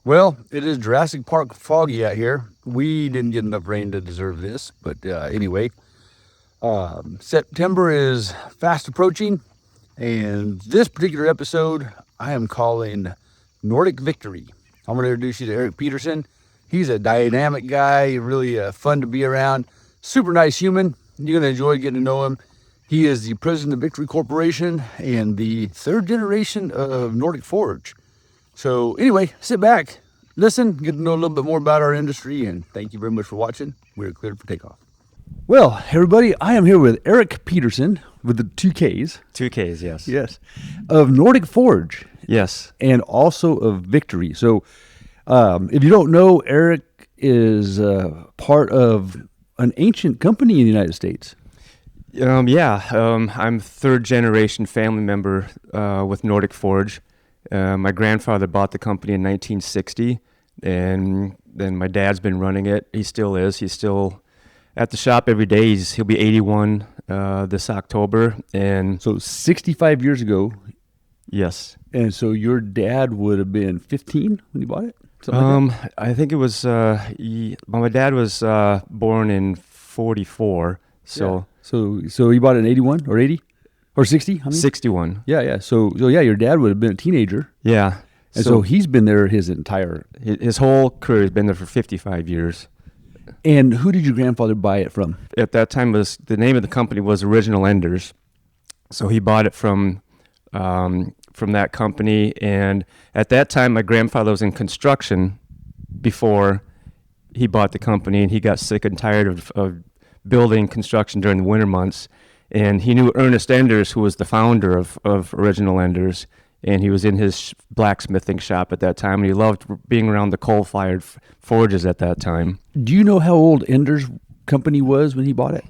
Well, it is Jurassic Park foggy out here. We didn't get enough rain to deserve this, but anyway, September is fast approaching, and this particular episode I am calling Nordic Victory. I'm going to introduce you to Erikk Peterson. He's a dynamic guy, really fun to be around, super nice human. You're going to enjoy getting to know him. He is the president of Victory Corporation and the third generation of Nordic Forge. So anyway, sit back, listen, get to know a little bit more about our industry, and thank you very much for watching. We're cleared for takeoff. Well, everybody, I am here with Erikk Peterson with the two Ks. Two Ks, yes. Yes. Of Nordic Forge. Yes. And also of Victory. So if you don't know, Erikk is part of an ancient company in the United States. I'm third generation family member with Nordic Forge. My grandfather bought the company in 1960, and then my dad's been running it. He still is. He's still at the shop every day. He'll be 81 this October. And so 65 years ago. Yes. And so your dad would have been 15 when he bought it? Like I think it was, my dad was born in 44, so... Yeah. So he bought it in 81 or 80 or 60? 61. Yeah. So your dad would have been a teenager. Yeah. And so he's been there his whole career. He's been there for 55 years. And who did your grandfather buy it from? At that time, the name of the company was Original Enders. So he bought it from that company. And at that time, my grandfather was in construction before he bought the company, and he got sick and tired of building construction during the winter months. And he knew Ernest Enders, who was the founder of Original Enders, and he was in his blacksmithing shop at that time, and he loved being around the coal-fired forges at that time. Do you know how old Enders' company was when he bought it?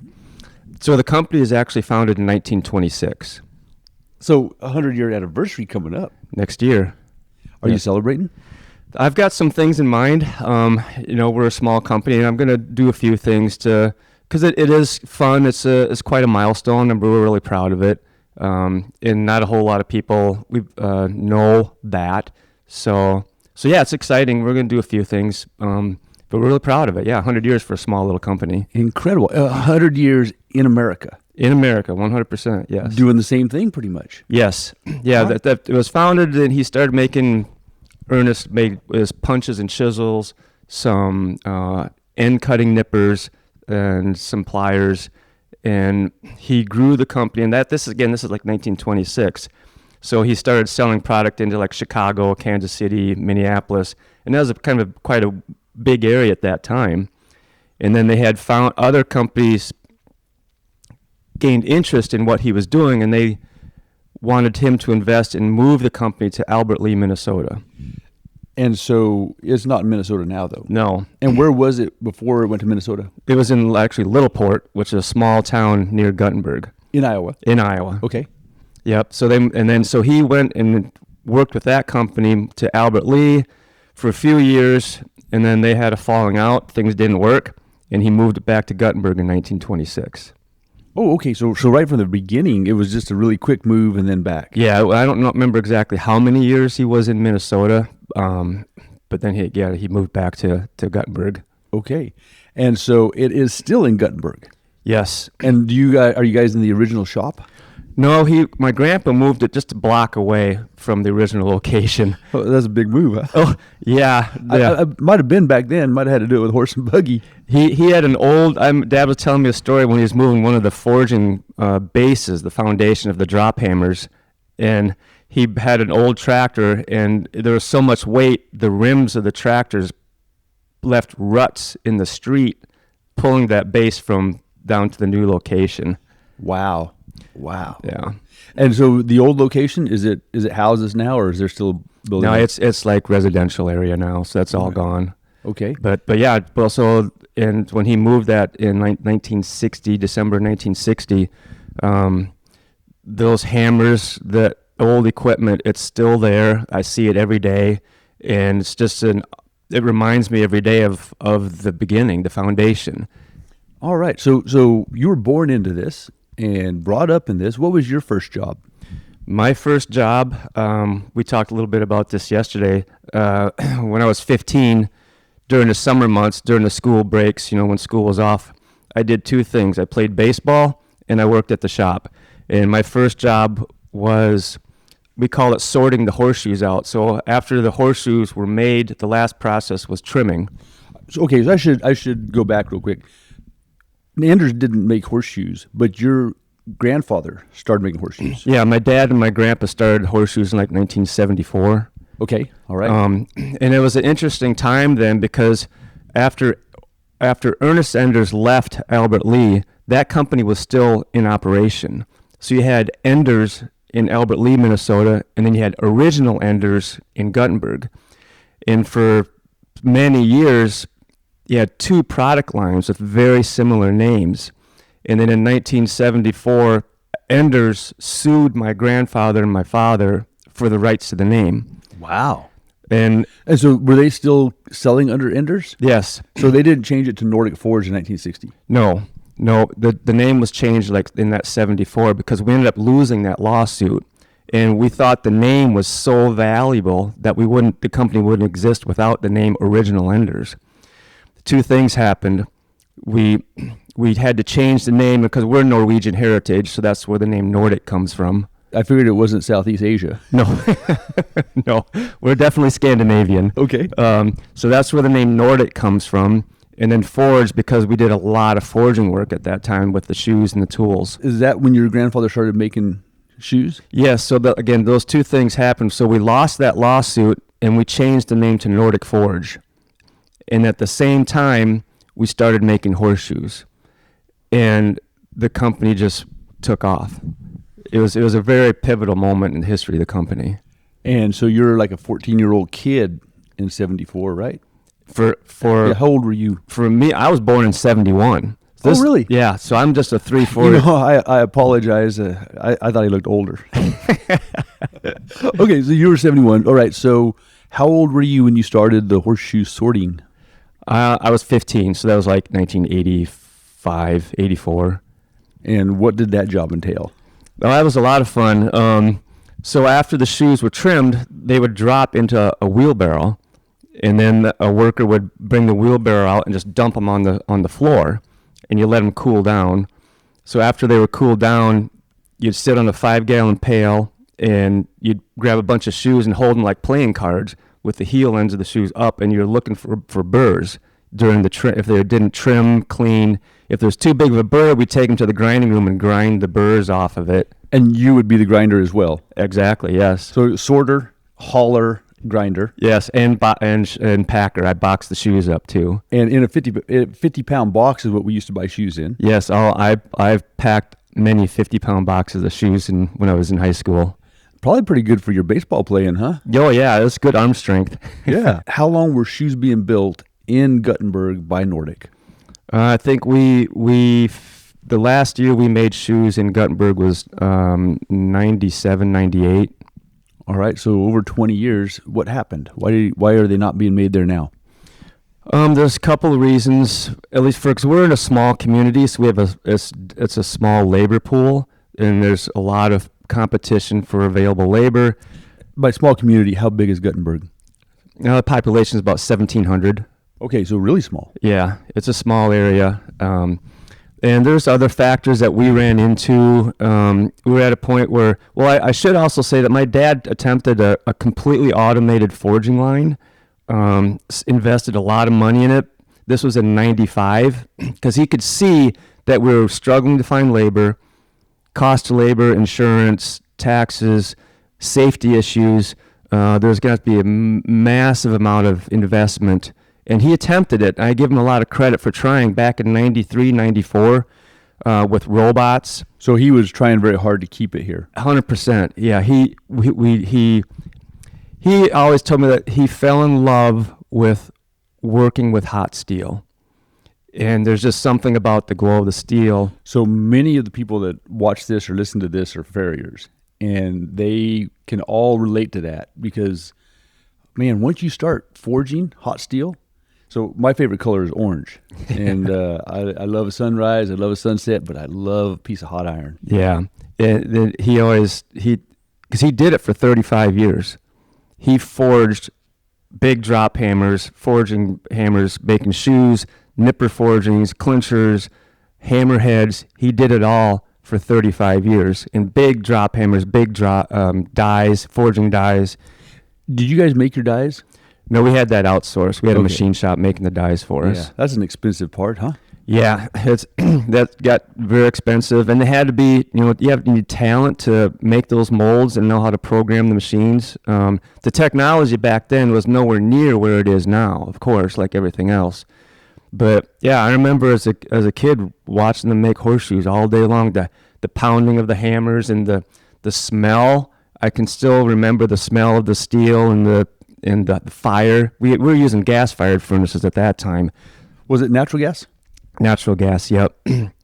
So the company is actually founded in 1926. So 100-year anniversary coming up. Next year. Are you celebrating? I've got some things in mind. We're a small company, and I'm going to do a few things because it is fun. It's quite a milestone, and we're really proud of it. And not a whole lot of people know that. So yeah, it's exciting. We're going to do a few things, but we're really proud of it. Yeah, 100 years for a small little company. Incredible. 100 years in America. In America, 100%, yes. Doing the same thing pretty much. Yes. Yeah, huh? that it was founded, and he started making, Ernest made his punches and chisels, some end cutting nippers, and some pliers, and he grew the company. And this is like 1926. So he started selling product into like Chicago, Kansas City, Minneapolis, and that was quite a big area at that time. And then they had found other companies gained interest in what he was doing, and they wanted him to invest and move the company to Albert Lea, Minnesota. And so it's not in Minnesota now, though. No. And where was it before it went to Minnesota? It was in actually Littleport, which is a small town near Guttenberg. In Iowa? In Iowa. Okay. Yep. So he went and worked with that company to Albert Lea for a few years, and then they had a falling out. Things didn't work, and he moved it back to Guttenberg in 1926. Oh, okay. So right from the beginning, it was just a really quick move and then back. Yeah, I don't remember exactly how many years he was in Minnesota, but then he moved back to Guttenberg. Okay, and so it is still in Guttenberg. Yes. And are you guys in the original shop? No, my grandpa moved it just a block away from the original location. Oh, that's a big move, huh? Oh, yeah. I might have been back then. Might have had to do it with horse and buggy. He had an old, Dad was telling me a story when he was moving one of the forging bases, the foundation of the drop hammers, and he had an old tractor, and there was so much weight, the rims of the tractors left ruts in the street, pulling that base from down to the new location. Wow. Yeah. And so the old location, is it houses now, or is there still a building? No, it's like residential area now, so that's all gone. Okay. But yeah, also, and when he moved that in 1960, December 1960, those hammers, that old equipment, it's still there. I see it every day, and it's just it reminds me every day of the beginning, the foundation. All right. So you were born into this and brought up in this. What was your first job? My first job, we talked a little bit about this yesterday. When I was 15, during the summer months, during the school breaks, when school was off, I did two things. I played baseball and I worked at the shop. And my first job was, we call it sorting the horseshoes out. So after the horseshoes were made, the last process was trimming. So I should go back real quick. Anders didn't make horseshoes, but your grandfather started making horseshoes. Yeah, my dad and my grandpa started horseshoes in like 1974. Okay, all right. And it was an interesting time then because after Ernest Enders left Albert Lee, that company was still in operation. So you had Enders in Albert Lee, Minnesota, and then you had original Enders in Guttenberg. And for many years, you had two product lines with very similar names. And then in 1974, Enders sued my grandfather and my father for the rights to the name. Wow. And so were they still selling under Enders? Yes. So they didn't change it to Nordic Forge in 1960? No. The name was changed like in that 74 because we ended up losing that lawsuit. And we thought the name was so valuable that the company wouldn't exist without the name Original Enders. Two things happened. We had to change the name because we're Norwegian heritage, so that's where the name Nordic comes from. I figured it wasn't Southeast Asia. No, no, we're definitely Scandinavian. Okay. So that's where the name Nordic comes from. And then Forge, because we did a lot of forging work at that time with the shoes and the tools. Is that when your grandfather started making shoes? Yes. So again, those two things happened. So we lost that lawsuit and we changed the name to Nordic Forge. And at the same time, we started making horseshoes. And the company just took off. It was a very pivotal moment in the history of the company. And so you're like a 14-year-old kid in 74, right? How old were you? For me, I was born in 71. Oh, really? Yeah, so I'm just a 3-4. I apologize. I thought he looked older. Okay, so you were 71. All right, so how old were you when you started the horseshoe sorting? I was 15, so that was like 1985, 84. And what did that job entail? Well, that was a lot of fun. So after the shoes were trimmed, they would drop into a wheelbarrow, and then a worker would bring the wheelbarrow out and just dump them on the floor, and you let them cool down. So after they were cooled down, you'd sit on a 5-gallon pail, and you'd grab a bunch of shoes and hold them like playing cards with the heel ends of the shoes up, and you're looking for burrs during the trim. If they didn't trim, clean. If there's too big of a burr, we'd take them to the grinding room and grind the burrs off of it. And you would be the grinder as well? Exactly, yes. So sorter, hauler, grinder. Yes, and packer. I box the shoes up too. And in a 50-pound box is what we used to buy shoes in. Yes, I've packed many 50-pound boxes of shoes when I was in high school. Probably pretty good for your baseball playing, huh? Oh, yeah, it's good arm strength. Yeah. How long were shoes being built in Guttenberg by Nordic? I think the last year we made shoes in Guttenberg was 97, 98. All right, so over 20 years, what happened? Why are they not being made there now? There's a couple of reasons. At least because we're in a small community, so we have it's a small labor pool, and there's a lot of competition for available labor. By small community, how big is Guttenberg? The population is about 1,700. Okay, so really small. Yeah, it's a small area. And there's other factors that we ran into. We were at a point where, I should also say that my dad attempted a completely automated forging line, invested a lot of money in it. This was in 95, because he could see that we were struggling to find labor, cost of labor, insurance, taxes, safety issues. There's going to have to be a massive amount of investment. And he attempted it. I give him a lot of credit for trying back in 93, 94 with robots. So he was trying very hard to keep it here. 100%. Yeah, he always told me that he fell in love with working with hot steel. And there's just something about the glow of the steel. So many of the people that watch this or listen to this are farriers, and they can all relate to that because, man, once you start forging hot steel, so my favorite color is orange, and I love a sunrise, I love a sunset, but I love a piece of hot iron. Yeah, he because he did it for 35 years. He forged big drop hammers, forging hammers, making shoes, nipper forgings, clinchers, hammerheads. He did it all for 35 years in big drop hammers, big drop dies, forging dies. Did you guys make your dies? No, we had that outsourced. We had a machine shop making the dies for us. That's an expensive part, huh? Yeah, it's that got very expensive, and they had to be, you need talent to make those molds and know how to program the machines. The technology back then was nowhere near where it is now, of course, like everything else. But yeah, I remember as a kid watching them make horseshoes all day long. The pounding of the hammers and the smell. I can still remember the smell of the steel and the fire. We were using gas-fired furnaces at that time. Was it natural gas? Natural gas, yep.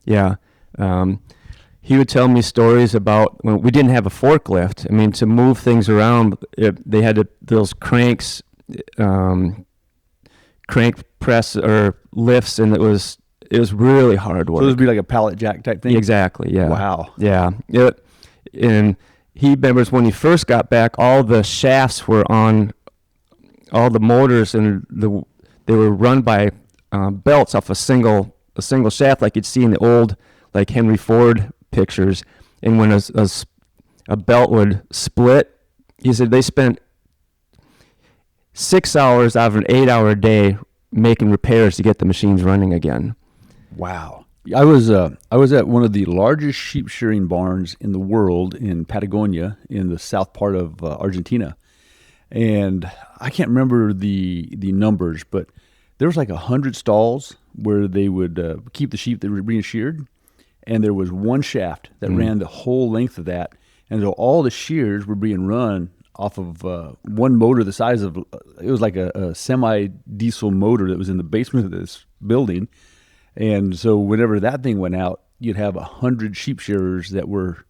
Yeah. He would tell me stories about when we didn't have a forklift. I mean, to move things around, they had those cranks, crank press or lifts, and it was really hard work. So it would be like a pallet jack type thing? Exactly, yeah. Wow. Yeah. And he remembers when he first got back, all the shafts were on, all the motors, and they were run by belts off a single shaft, like you'd see in the old like Henry Ford pictures. And when a belt would split, he said they spent 6 hours out of an 8-hour day making repairs to get the machines running again. Wow. I was at one of the largest sheep shearing barns in the world in Patagonia, in the south part of Argentina. And I can't remember the numbers, but there was like 100 stalls where they would keep the sheep that were being sheared, and there was one shaft that ran the whole length of that, and so all the shears were being run off of one motor the size of, it was like a semi-diesel motor that was in the basement of this building, and so whenever that thing went out, you'd have 100 sheep shearers that were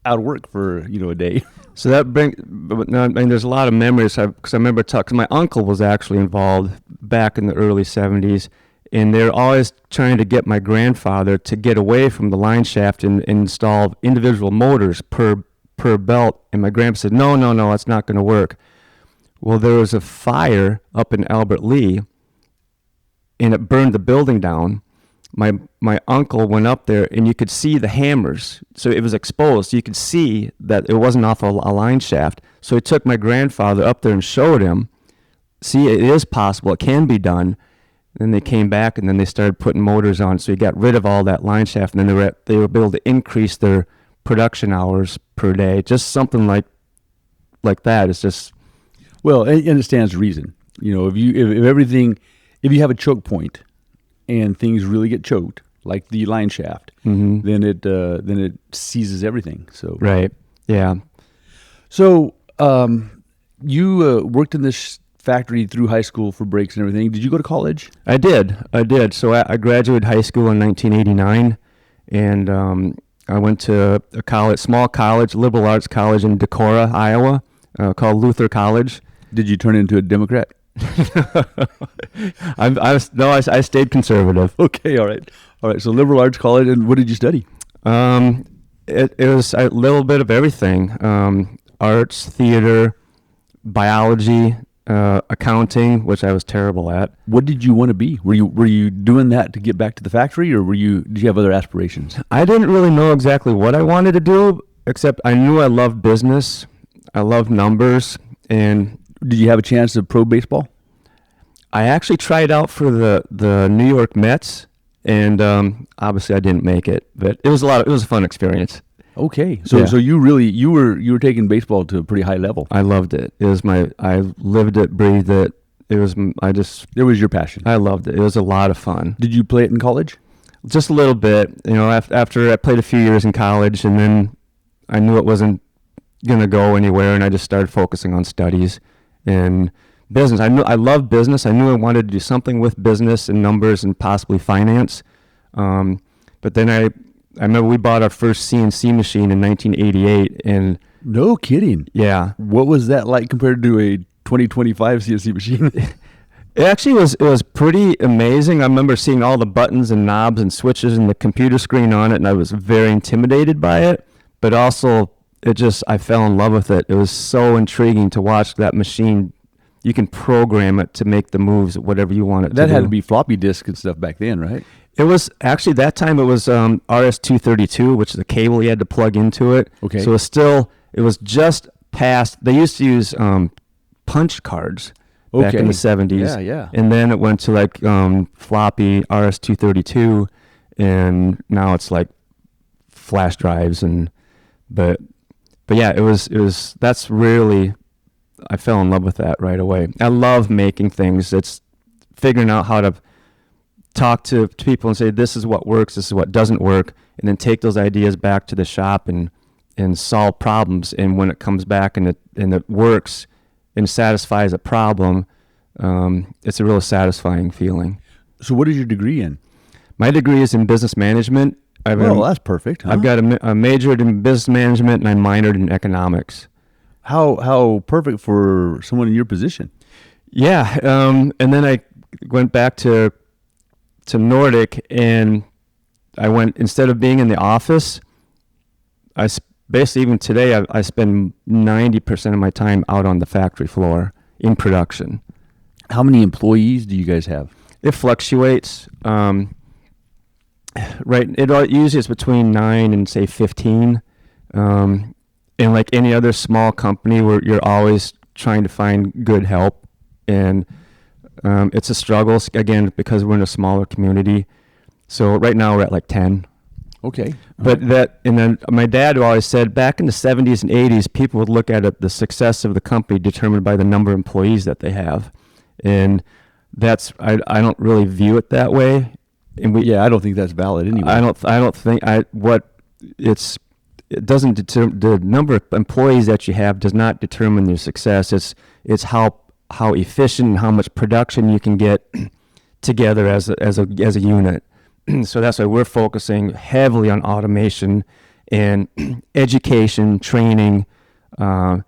out of work for a day. So that there's a lot of memories because I remember because my uncle was actually involved back in the early 70s, and they're always trying to get my grandfather to get away from the line shaft and install individual motors per belt. And my grandpa said, no, that's not going to work. Well, there was a fire up in Albert Lea, and it burned the building down. My uncle went up there, and you could see the hammers. So it was exposed. You could see that it wasn't off a line shaft. So he took my grandfather up there and showed him, see, it is possible. It can be done. Then they came back, and then they started putting motors on. So he got rid of all that line shaft, and then they were able to increase their production hours per day. Just something like that. It's just... Well, and it stands to reason. If you have a choke point, and things really get choked, like the line shaft, then it seizes everything. So right, yeah. So you worked in this factory through high school for brakes and everything. Did you go to college? I did. So I graduated high school in 1989, and I went to a small college, liberal arts college in Decorah, Iowa, called Luther College. Did you turn into a Democrat? I stayed conservative. Okay, all right. So liberal arts college, and what did you study? It was a little bit of everything: arts, theater, biology, accounting, which I was terrible at. What did you want to be? Were you doing that to get back to the factory, or did you have other aspirations? I didn't really know exactly what I wanted to do, except I knew I loved business. I loved numbers, and... Did you have a chance of pro baseball? I actually tried out for the New York Mets, and obviously I didn't make it, but it was a fun experience. Okay, so you were taking baseball to a pretty high level. I loved it. I lived it, breathed it. It was your passion. I loved it. It was a lot of fun. Did you play it in college? Just a little bit. After I played a few years in college, and then I knew it wasn't gonna go anywhere, and I just started focusing on studies. In business, I love business. I knew I wanted to do something with business and numbers and possibly finance. But then I remember we bought our first CNC machine in 1988, and no kidding. Yeah. What was that like compared to a 2025 CNC machine? It actually was pretty amazing. I remember seeing all the buttons and knobs and switches and the computer screen on it, and I was very intimidated by it. But also, I fell in love with it. It was so intriguing to watch that machine. You can program it to make the moves, whatever you want it to do. That had to be floppy disk and stuff back then, right? It was actually, that time it was RS-232, which is a cable you had to plug into it. Okay. So it was just past, they used to use punch cards back in the 70s. Yeah, yeah. And then it went to like floppy RS-232, and now it's like flash drives. But yeah, that's really, I fell in love with that right away. I love making things. It's figuring out how to talk to people and say, this is what works, this is what doesn't work, and then take those ideas back to the shop and solve problems. And when it comes back and it works and satisfies a problem, it's a real satisfying feeling. So what is your degree in? My degree is in business management. That's perfect. Huh? I've got a majored in business management, and I minored in economics. How perfect for someone in your position. Yeah, and then I went back to Nordic, and I went, instead of being in the office, basically even today I spend 90% of my time out on the factory floor in production. How many employees do you guys have? It fluctuates. Right, it usually is between 9 and say 15. And like any other small company, where you're always trying to find good help, and it's a struggle, again, because we're in a smaller community. So right now we're at like 10. Okay. But and then my dad always said, back in the 70s and 80s, people would look at the success of the company determined by the number of employees that they have. And I don't really view it that way. And I don't think that's valid anyway. I don't think it doesn't the number of employees that you have does not determine your success. It's how efficient and how much production you can get together as a unit. So that's why we're focusing heavily on automation and education, training, and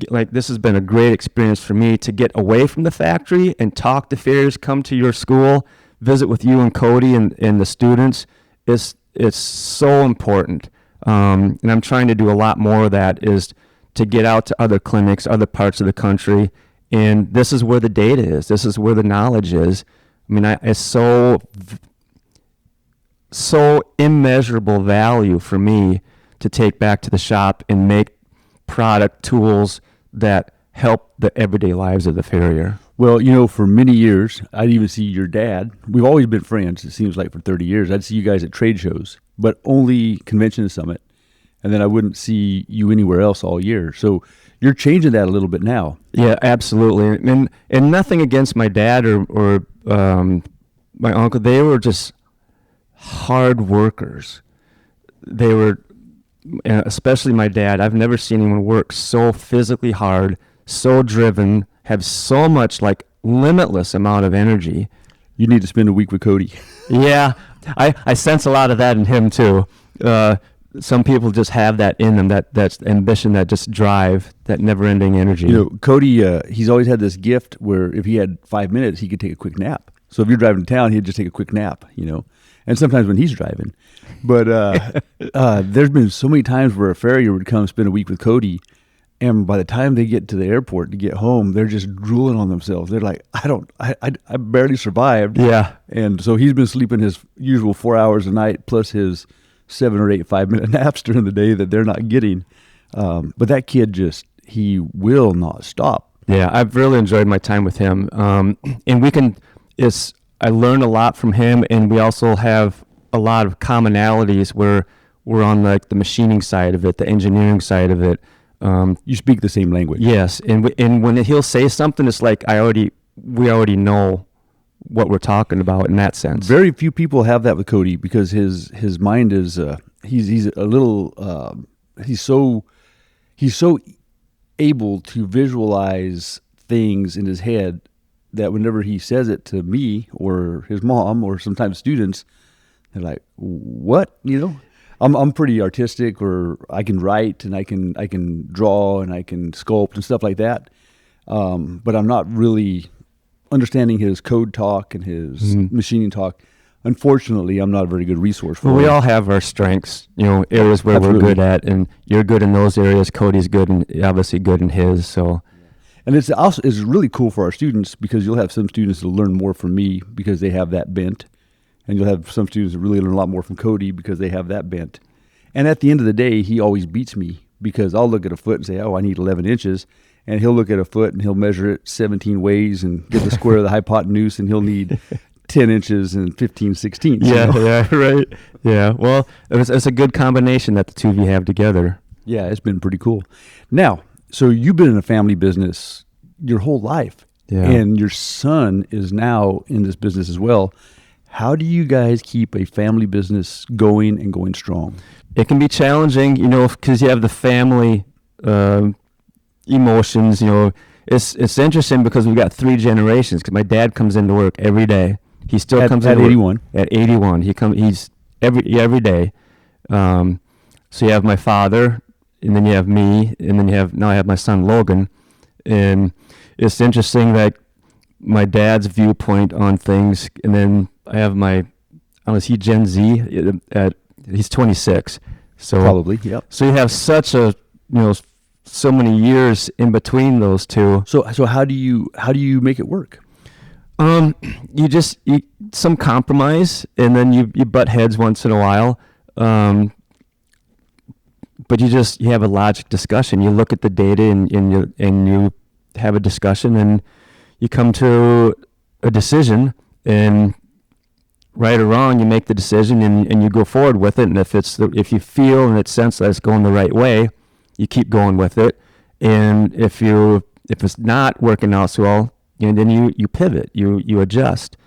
like, this has been a great experience for me to get away from the factory and talk to Farriers, come to your school, visit with you and Cody and the students. It's so important. And I'm trying to do a lot more of that, is to get out to other clinics, other parts of the country. And this is where the data is. This is where the knowledge is. I mean, it's so immeasurable value for me to take back to the shop and make product tools that help the everyday lives of the farrier. Well, for many years, I'd even see your dad. We've always been friends, it seems like, for 30 years. I'd see you guys at trade shows, but only Convention and Summit. And then I wouldn't see you anywhere else all year. So you're changing that a little bit now. Yeah, absolutely. And nothing against my dad or my uncle. They were just hard workers. They were, especially my dad. I've never seen anyone work so physically hard, so driven, have so much, like, limitless amount of energy. You need to spend a week with Cody. Yeah, I sense a lot of that in him too. Some people just have that in them, that's ambition, that just drive, that never-ending energy. Cody, he's always had this gift where if he had 5 minutes, he could take a quick nap. So if you're driving to town, he'd just take a quick nap, and sometimes when he's driving. But there's been so many times where a farrier would come spend a week with Cody, and by the time they get to the airport to get home, they're just drooling on themselves. They're like, I barely survived. Yeah. And so he's been sleeping his usual 4 hours a night plus his 7 or 8 5-minute naps during the day that they're not getting. But that kid he will not stop. Yeah, I've really enjoyed my time with him. And I learned a lot from him, and we also have a lot of commonalities where we're on like the machining side of it, the engineering side of it. You speak the same language. Yes, and when he'll say something, it's like we already know what we're talking about in that sense. Very few people have that with Cody, because his mind is he's a little he's so able to visualize things in his head that whenever he says it to me or his mom or sometimes students, they're like, "What?" I'm pretty artistic, or I can write and I can draw and I can sculpt and stuff like that. But I'm not really understanding his code talk and his machining talk. unfortunately, I'm not a very good resource for Well, we them. all have our strengths, areas where Absolutely. we're good at, and you're good in those areas. Cody's good and obviously good in his. So, And it's really cool for our students because you'll have some students that learn more from me because they have that bent, and you'll have some students that really learn a lot more from Cody because they have that bent. And at the end of the day, he always beats me because I'll look at a foot and say, "Oh, I need 11 inches," and he'll look at a foot and he'll measure it 17 ways and get the square of the hypotenuse, and he'll need 10 inches and 15/16. yeah, right. Yeah. Well, it's a good combination that the two of you have together. Yeah, it's been pretty cool. Now, so you've been in a family business your whole life, Yeah. and your son is now in this business as well. How do you guys keep a family business going and going strong? It can be challenging, because you have the family emotions. It's interesting because we've got 3 generations. Because my dad comes into work every day. He still comes at into work 81. at 81. He's every day. So you have my father, and then you have me, and then now I have my son Logan, and it's interesting that my dad's viewpoint on things, and then I have is he Gen Z? He's 26. So Probably, yep. So you have such so many years in between those two. So how do you make it work? You some compromise, and then you butt heads once in a while. But you have a logic discussion. You look at the data and you have a discussion, and you come to a decision, and right or wrong, you make the decision and you go forward with it. And if you feel and it's sense that it's going the right way, you keep going with it. And if it's not working out so well, then you pivot, you adjust.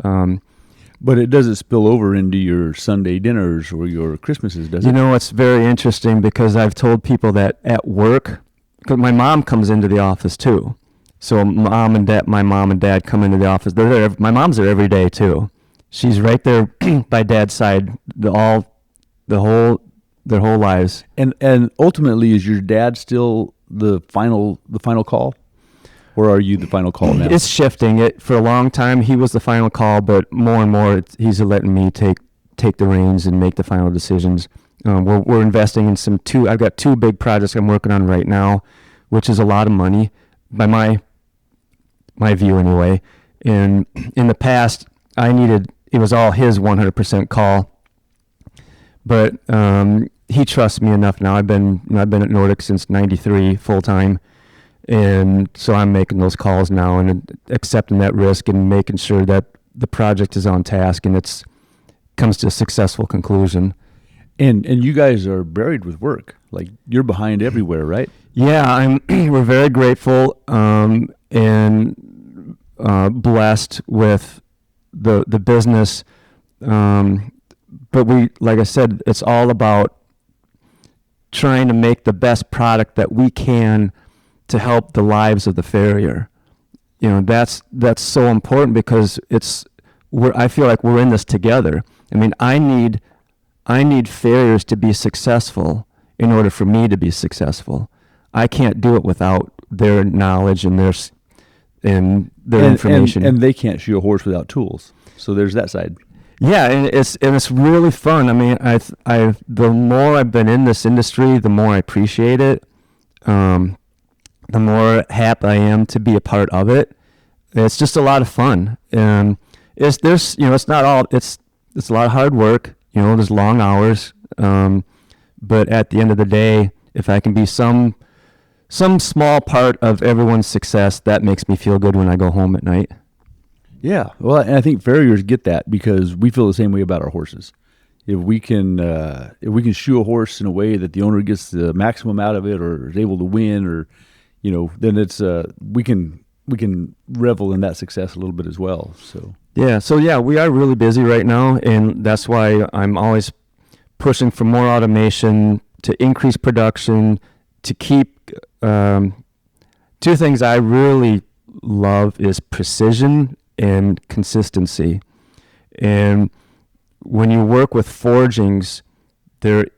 But it doesn't spill over into your Sunday dinners or your Christmases, does it? It's very interesting because I've told people that at work, because my mom comes into the office too. So my mom and dad come into the office. They're there. My mom's there every day too. She's right there by dad's side their whole lives. And ultimately, is your dad still the final call, or are you the final call now? It's shifting. For a long time, he was the final call, but more and more, he's letting me take the reins and make the final decisions. We're investing in I've got 2 big projects I'm working on right now, which is a lot of money by my view anyway. And in the past, it was all his 100% call, but he trusts me enough now. I've been at Nordic since '93 full time, and so I'm making those calls now and accepting that risk and making sure that the project is on task and comes to a successful conclusion. And you guys are buried with work. Like, you're behind everywhere, right? Yeah, we're very grateful and blessed with the business, but like I said, it's all about trying to make the best product that we can to help the lives of the farrier. That's so important because I feel like we're in this together. I mean, I need farriers to be successful in order for me to be successful. I can't do it without their knowledge and their information. And they can't shoe a horse without tools. So there's that side. Yeah, and it's really fun. I mean, the more I've been in this industry, the more I appreciate it. The more happy I am to be a part of it. It's just a lot of fun, and it's a lot of hard work. There's long hours, but at the end of the day, if I can be some small part of everyone's success, that makes me feel good when I go home at night. Yeah, well, and I think farriers get that because we feel the same way about our horses. If we can shoe a horse in a way that the owner gets the maximum out of it, or is able to win, or then it's we can revel in that success a little bit as well. So yeah, we are really busy right now, and that's why I'm always pushing for more automation to increase production, to keep 2 things I really love is precision and consistency. And when you work with forgings, they're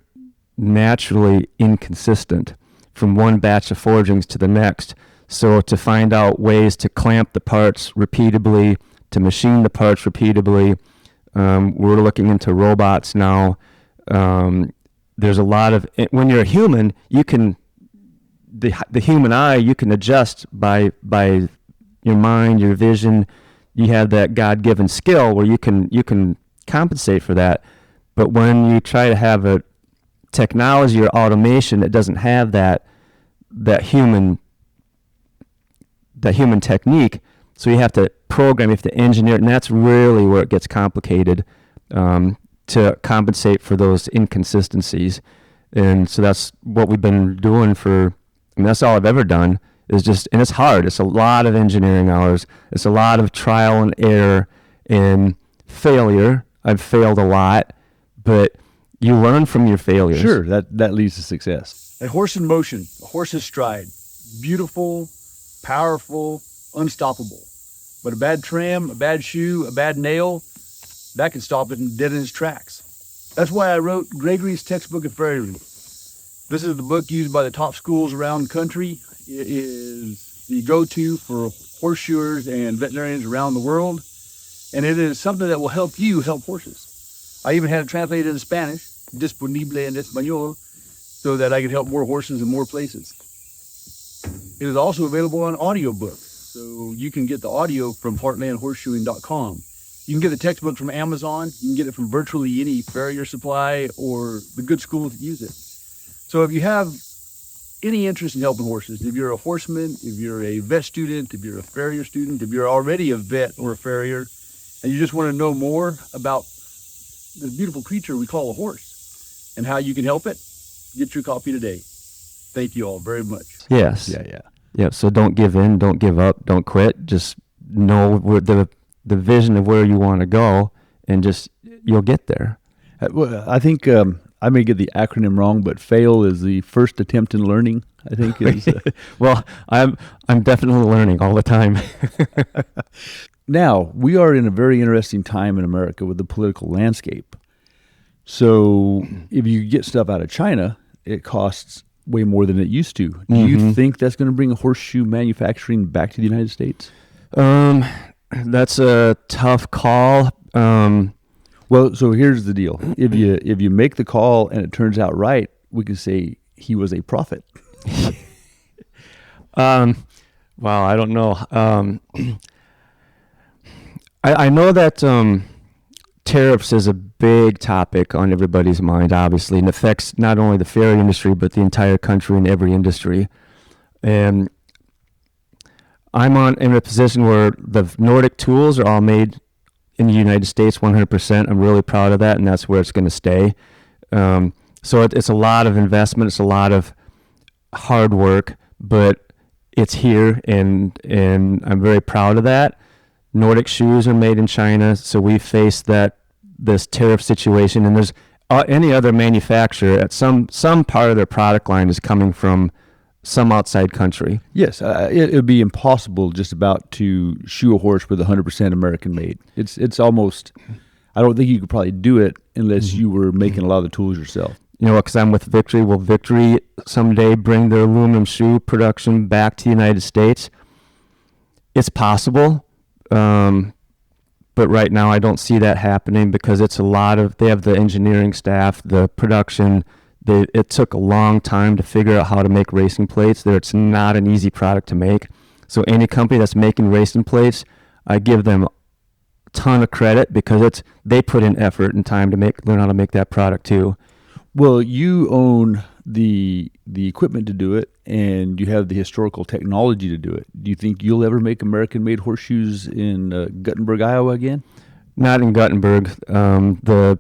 naturally inconsistent from one batch of forgings to the next. So to find out ways to clamp the parts repeatably, to machine the parts repeatably, We're looking into robots now. There's a lot of, when you're a human, you can, the human eye, you can adjust by your mind, your vision. You have that God-given skill where you can compensate for that. But when you try to have a technology or automation that doesn't have that human technique, so you have to program, you have to engineer it, and that's really where it gets complicated, to compensate for those inconsistencies. And so that's what we've been doing that's all I've ever done, is just, and it's hard. It's a lot of engineering hours. It's a lot of trial and error and failure. I've failed a lot, but you learn from your failures. Sure, that leads to success. A horse in motion, a horse's stride. Beautiful, powerful, unstoppable. But a bad trim, a bad shoe, a bad nail, that can stop it dead in its tracks. That's why I wrote Gregory's Textbook of Farrier. This is the book used by the top schools around the country. It is the go-to for horseshoers and veterinarians around the world. And it is something that will help you help horses. I even had it translated into Spanish, disponible en español, so that I could help more horses in more places. It is also available on audiobook, so you can get the audio from heartlandhorseshoeing.com. You can get the textbook from Amazon. You can get it from virtually any farrier supply or the good schools that use it. So if you have any interest in helping horses, if you're a horseman, if you're a vet student, if you're a farrier student, if you're already a vet or a farrier, and you just want to know more about this beautiful creature we call a horse and how you can help it, get your copy today. Thank you all very much. Yes. Yeah. Yeah. So don't give in, don't give up, don't quit. Just know where the vision of where you want to go, and just, you'll get there. Well, I think I may get the acronym wrong, but FAIL is the first attempt in learning, I think is. Well, I'm definitely learning all the time. Now, we are in a very interesting time in America with the political landscape. So if you get stuff out of China, it costs way more than it used to. Do you think that's going to bring horseshoe manufacturing back to the United States? That's a tough call. Well, so here's the deal. If you make the call and it turns out right, we can say he was a prophet. Wow, I don't know. I know that tariffs is a big topic on everybody's mind, obviously, and affects not only the farrier industry, but the entire country and every industry. And I'm in a position where the Nordic tools are all made in the United States 100%. I'm really proud of that, and that's where it's going to stay. So it's a lot of investment. It's a lot of hard work, but it's here, and I'm very proud of that. Nordic shoes are made in China, so we face this tariff situation, and there's any other manufacturer at some part of their product line is coming from some outside country. Yes, it would be impossible just about to shoe a horse with 100% American made. It's almost, I don't think you could probably do it unless you were making a lot of the tools yourself. You know, because I'm with Victory. Will Victory someday bring their aluminum shoe production back to the United States? It's possible, but right now I don't see that happening because it's they have the engineering staff, the production. It took a long time to figure out how to make racing plates. It's not an easy product to make. So any company that's making racing plates, I give them a ton of credit because they put in effort and time to learn how to make that product too. Well, you own the equipment to do it, and you have the historical technology to do it. Do you think you'll ever make American-made horseshoes in Guttenberg, Iowa again? Not in Guttenberg. The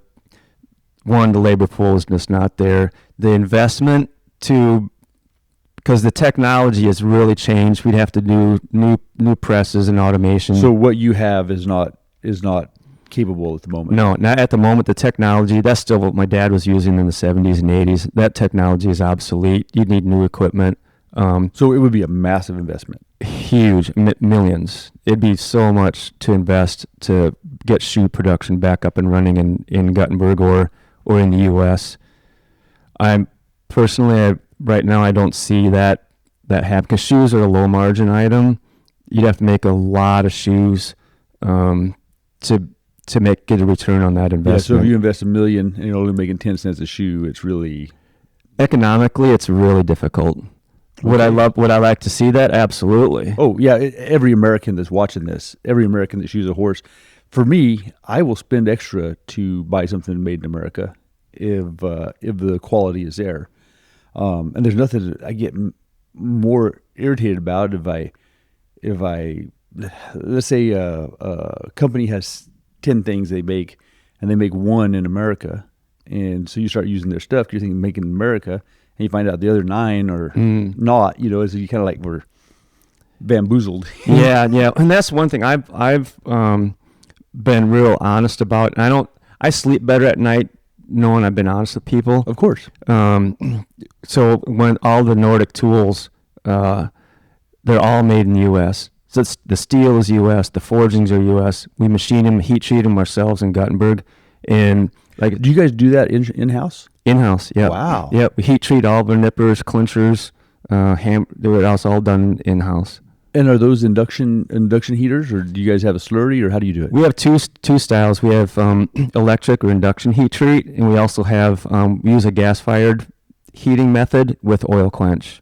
labor pool is just not there. The investment because the technology has really changed. We'd have to do new presses and automation. So what you have is not capable at the moment. No, not at the moment. The technology, that's still what my dad was using in the 70s and 80s. That technology is obsolete. You'd need new equipment. So it would be a massive investment. Huge, millions. It'd be so much to invest to get shoe production back up and running in Guttenberg or in the U.S. Right now, I don't see that happen because shoes are a low margin item. You'd have to make a lot of shoes to get a return on that Yeah, investment. so if you invest $1 million and you're only making 10 cents a shoe, it's really Economically, it's really difficult. Would I like to see that? Absolutely. Oh yeah, every American that's watching this, every American that shoes a horse, for me, I will spend extra to buy something made in America if the quality is there. And there's nothing that I get more irritated about if I let's say a company has 10 things they make, and they make one in America, and so you start using their stuff. You're thinking making in America, and you find out the other 9 are not. You know, so you kind of like were bamboozled. Yeah, and that's one thing I've been real honest about. I sleep better at night knowing I've been honest with people. Of course. So when all the Nordic tools, they're all made in the U.S. So the steel is U.S., the forgings are U.S. We machine them, heat treat them ourselves in Gothenburg, and like. Do you guys do that in-house? In-house, yeah. Wow. Yeah, we heat treat all of our nippers, clinchers, it's all done in-house. And are those induction heaters, or do you guys have a slurry, or how do you do it? We have two styles. We have electric or induction heat treat, and we also have we use a gas-fired heating method with oil quench.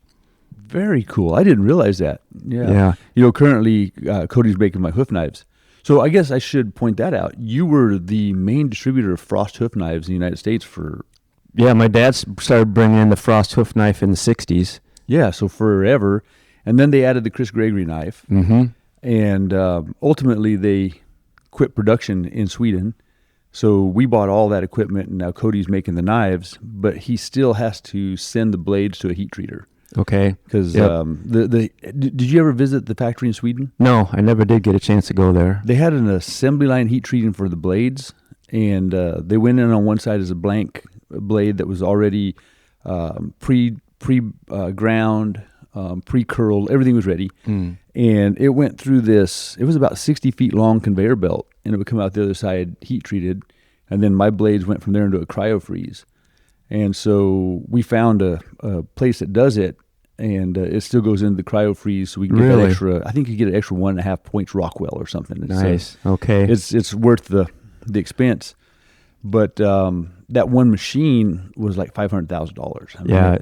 Very cool. I didn't realize that. Yeah. You know, currently Cody's making my hoof knives. So I guess I should point that out. You were the main distributor of Frost hoof knives in the United States for. Yeah, my dad started bringing in the Frost hoof knife in the 60s. Yeah, so forever. And then they added the Chris Gregory knife. Mm-hmm. And ultimately they quit production in Sweden. So we bought all that equipment, and now Cody's making the knives, but he still has to send the blades to a heat treater. Okay. Because did you ever visit the factory in Sweden? No, I never did get a chance to go there. They had an assembly line heat treating for the blades, and they went in on one side as a blank blade that was already ground, pre-curled. Everything was ready, and it went through this. It was about 60 feet long conveyor belt, and it would come out the other side heat treated, and then my blades went from there into a cryo freeze. And so we found a place that does it, and it still goes into the cryo freeze, so we can get that extra. I think you get an extra 1.5 points Rockwell or something. Nice. Okay. It's worth the expense, but that one machine was like $500,000. Yeah.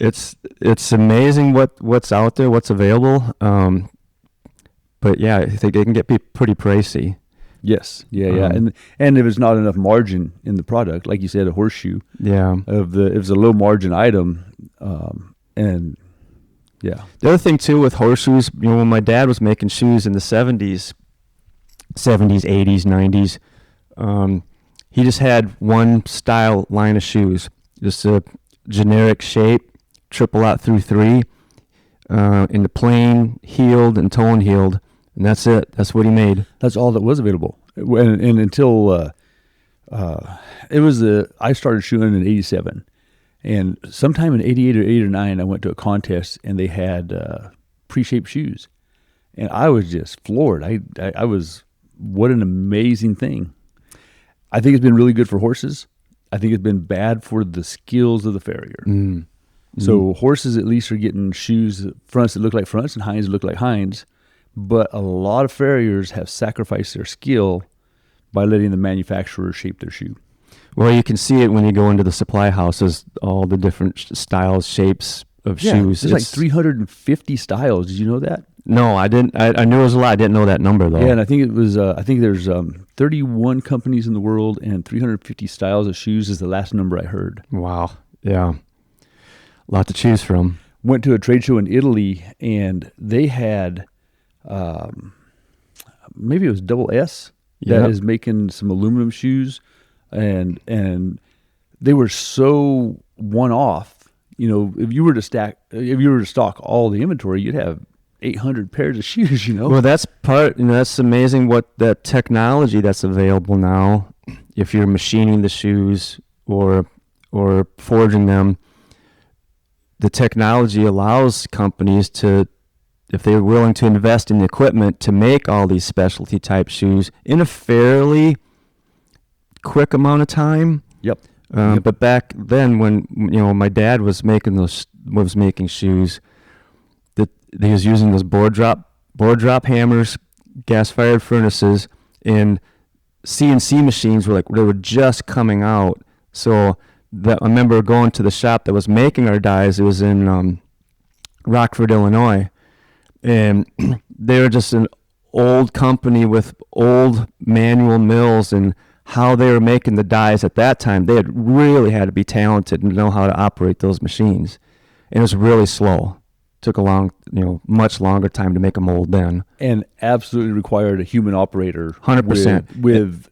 It's amazing what's out there, what's available. But yeah, I think it can get pretty pricey. Yes, yeah, and if it's not enough margin in the product, like you said, a horseshoe. Yeah. If it's a low margin item, and yeah. The other thing too with horseshoes, you know, when my dad was making shoes in the 70s, 80s, 90s, he just had one style line of shoes, just a generic shape, triple out through 3, in the plain, heeled, and tone heeled. And that's it. That's what he made. That's all that was available. And until it was I started shoeing in '87, and sometime in '88 or '89, I went to a contest and they had pre-shaped shoes, and I was just floored. I was, what an amazing thing. I think it's been really good for horses. I think it's been bad for the skills of the farrier. So horses at least are getting shoes, fronts that look like fronts and hinds that look like hinds. But a lot of farriers have sacrificed their skill by letting the manufacturer shape their shoe. Well, you can see it when you go into the supply houses, all the different styles, shapes of shoes. There's like 350 styles. Did you know that? No, I didn't. I knew it was a lot. I didn't know that number, though. Yeah, and I think it was. I think there's 31 companies in the world, and 350 styles of shoes is the last number I heard. Wow. Yeah. A lot to choose from. Went to a trade show in Italy, and they had... maybe it was Double S that is making some aluminum shoes, and they were so one-off. You know, if you were to stock all the inventory, you'd have 800 pairs of shoes. You know, well, that's that's amazing what that technology that's available now. If you're machining the shoes or forging them, the technology allows companies to, if they're willing to invest in the equipment to make all these specialty type shoes in a fairly quick amount of time. Yep. But back then, when my dad was making shoes, that he was using those board drop hammers, gas fired furnaces, and CNC machines they were just coming out. So I remember going to the shop that was making our dies. It was in Rockford, Illinois, and they were just an old company with old manual mills, and how they were making the dies at that time, they had really had to be talented and know how to operate those machines. And it was really slow. Took a much longer time to make a mold then. And absolutely required a human operator. 100%. With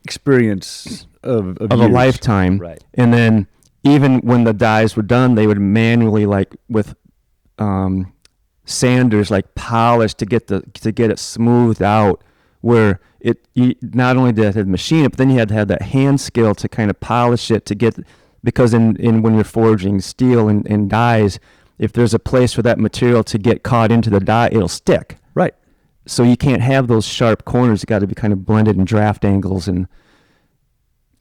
experience of a lifetime. Right. And then even when the dies were done, they would manually, with sanders, polish to get it smoothed out, where you not only did it have the machine it, but then you had to have that hand skill to kind of polish it because in when you're forging steel and dies, if there's a place for that material to get caught into the die, it'll stick. Right. So you can't have those sharp corners. It's got to be kind of blended in draft angles, and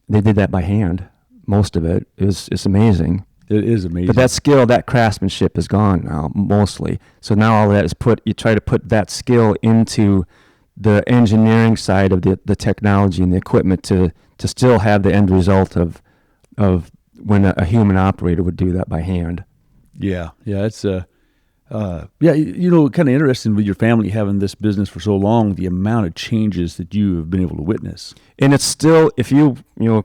they did that by hand. Most of it. It's amazing. It is amazing. But that skill, that craftsmanship is gone now, mostly. So now all of that is you try to put that skill into the engineering side of the technology and the equipment to still have the end result of when a human operator would do that by hand. Yeah, it's kind of interesting with your family having this business for so long, the amount of changes that you have been able to witness. And it's still, if you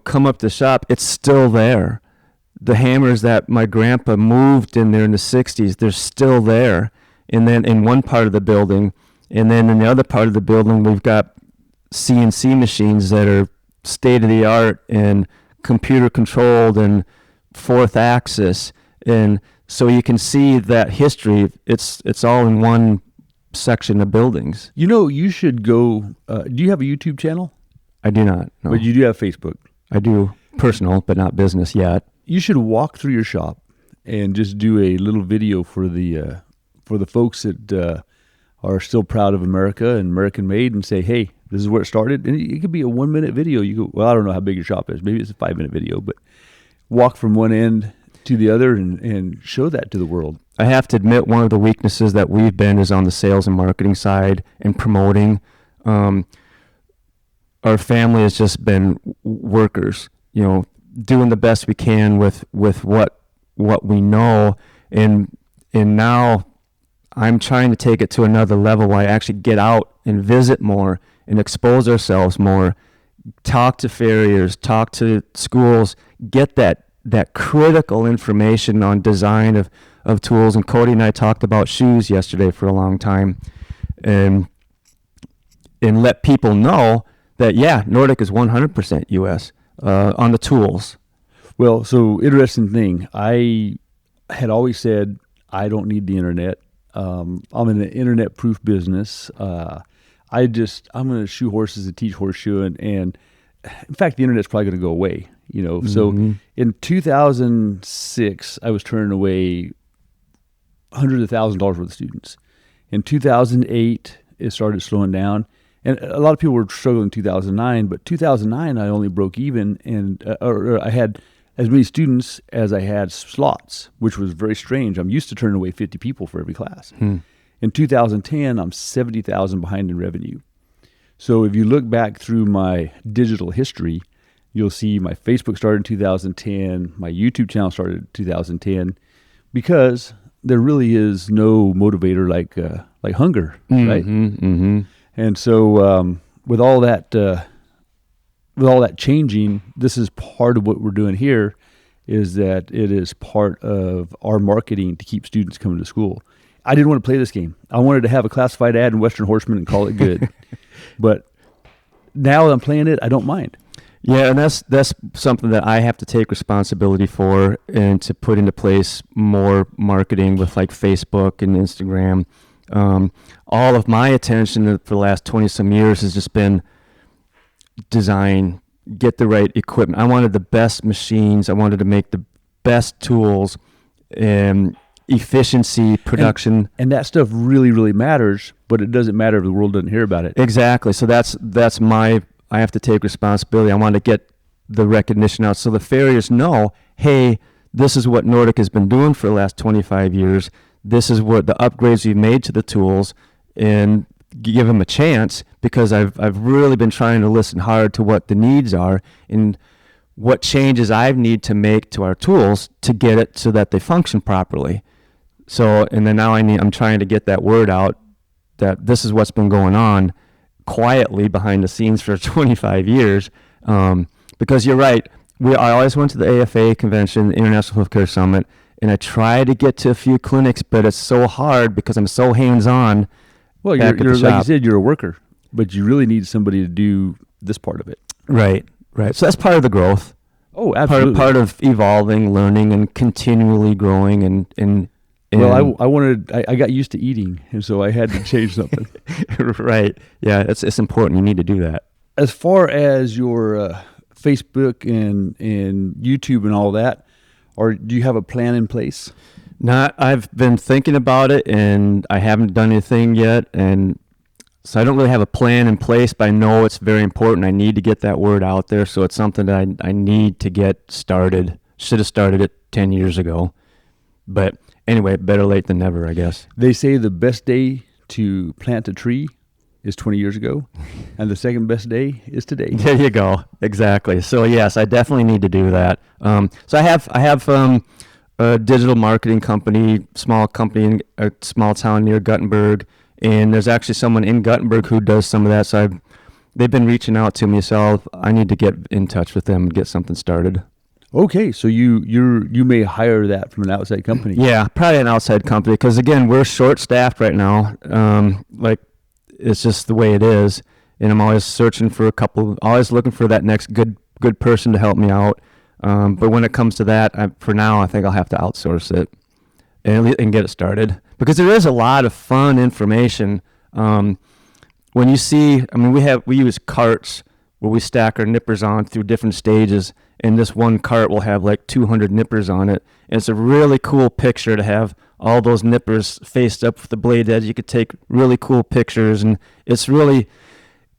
come up to the shop, it's still there. The hammers that my grandpa moved in there in the 60s, they're still there. And then in one part of the building, and then in the other part of the building, we've got CNC machines that are state of the art and computer controlled and fourth axis. And so you can see that history. It's all in one section of buildings. You should go. Do you have a YouTube channel? I do not. No. But you do have Facebook. I do personal, but not business yet. You should walk through your shop and just do a little video for the folks that are still proud of America and American made, and say, hey, this is where it started. And it could be a 1-minute video. You go, well, I don't know how big your shop is. Maybe it's a 5-minute video, but walk from one end to the other and show that to the world. I have to admit, one of the weaknesses that we've been is on the sales and marketing side and promoting. Our family has just been workers, doing the best we can with what we know, and now I'm trying to take it to another level where I actually get out and visit more and expose ourselves more, talk to farriers, talk to schools, get that critical information on design of tools. And Cody and I talked about shoes yesterday for a long time, and let people know that, Nordic is 100% U.S. On the tools. Well, so interesting thing. I had always said I don't need the internet. I'm in an internet-proof business. I'm going to shoe horses and teach horseshoeing, and in fact, the internet's probably going to go away. So in 2006, I was turning away hundreds of thousands of dollars worth of students. In 2008, it started slowing down. And a lot of people were struggling in 2009, but 2009, I only broke even, and or I had as many students as I had slots, which was very strange. I'm used to turning away 50 people for every class. In 2010, I'm 70,000 behind in revenue. So if you look back through my digital history, you'll see my Facebook started in 2010, my YouTube channel started in 2010, because there really is no motivator like hunger, right? Mm-hmm. And so with all that changing, this is part of what we're doing here, is that it is part of our marketing to keep students coming to school. I didn't want to play this game. I wanted to have a classified ad in Western Horseman and call it good. But now that I'm playing it, I don't mind. Yeah, and that's something that I have to take responsibility for, and to put into place more marketing with Facebook and Instagram. All of my attention for the last 20-some years has just been design, get the right equipment. I wanted the best machines. I wanted to make the best tools, and efficiency, production. And that stuff really, really matters, but it doesn't matter if the world doesn't hear about it. Exactly. So that's my, I have to take responsibility. I want to get the recognition out so the farriers know, hey, this is what Nordic has been doing for the last 25 years. This is what the upgrades we've made to the tools, and give them a chance, because I've really been trying to listen hard to what the needs are and what changes I need to make to our tools to get it so that they function properly. So, and then now I'm trying to get that word out that this is what's been going on quietly behind the scenes for 25 years. Because you're right, I always went to the AFA convention, the International Healthcare Summit, and I try to get to a few clinics, but it's so hard because I'm so hands-on. Well, you're like you said, you're a worker, but you really need somebody to do this part of it. Right. So that's part of the growth. Oh, absolutely. Part of evolving, learning, and continually growing. And well, I got used to eating, and so I had to change something. Right. Yeah, it's important. You need to do that. As far as your Facebook and YouTube and all that, or do you have a plan in place? I've been thinking about it, and I haven't done anything yet, and so I don't really have a plan in place, but I know it's very important. I need to get that word out there, so it's something that I need to get started. Should have started it 10 years ago. But anyway, better late than never, I guess. They say the best day to plant a tree is 20 years ago, and the second best day is today. There you go. Exactly. So yes, I definitely need to do that. So I have a digital marketing company, small company in a small town near Guttenberg, and there's actually someone in Guttenberg who does some of that. So they've been reaching out to me, so I need to get in touch with them and get something started. Okay, so you may hire that from an outside company. Yeah, probably an outside company, because again, we're short-staffed right now. It's just the way it is, and I'm always searching for always looking for that next good person to help me out. But when it comes to that, for now, I think I'll have to outsource it and get it started, because there is a lot of fun information. When you see, we use carts where we stack our nippers on through different stages, and this one cart will have like 200 nippers on it. And it's a really cool picture to have all those nippers faced up with the blade edge. You could take really cool pictures, and it's really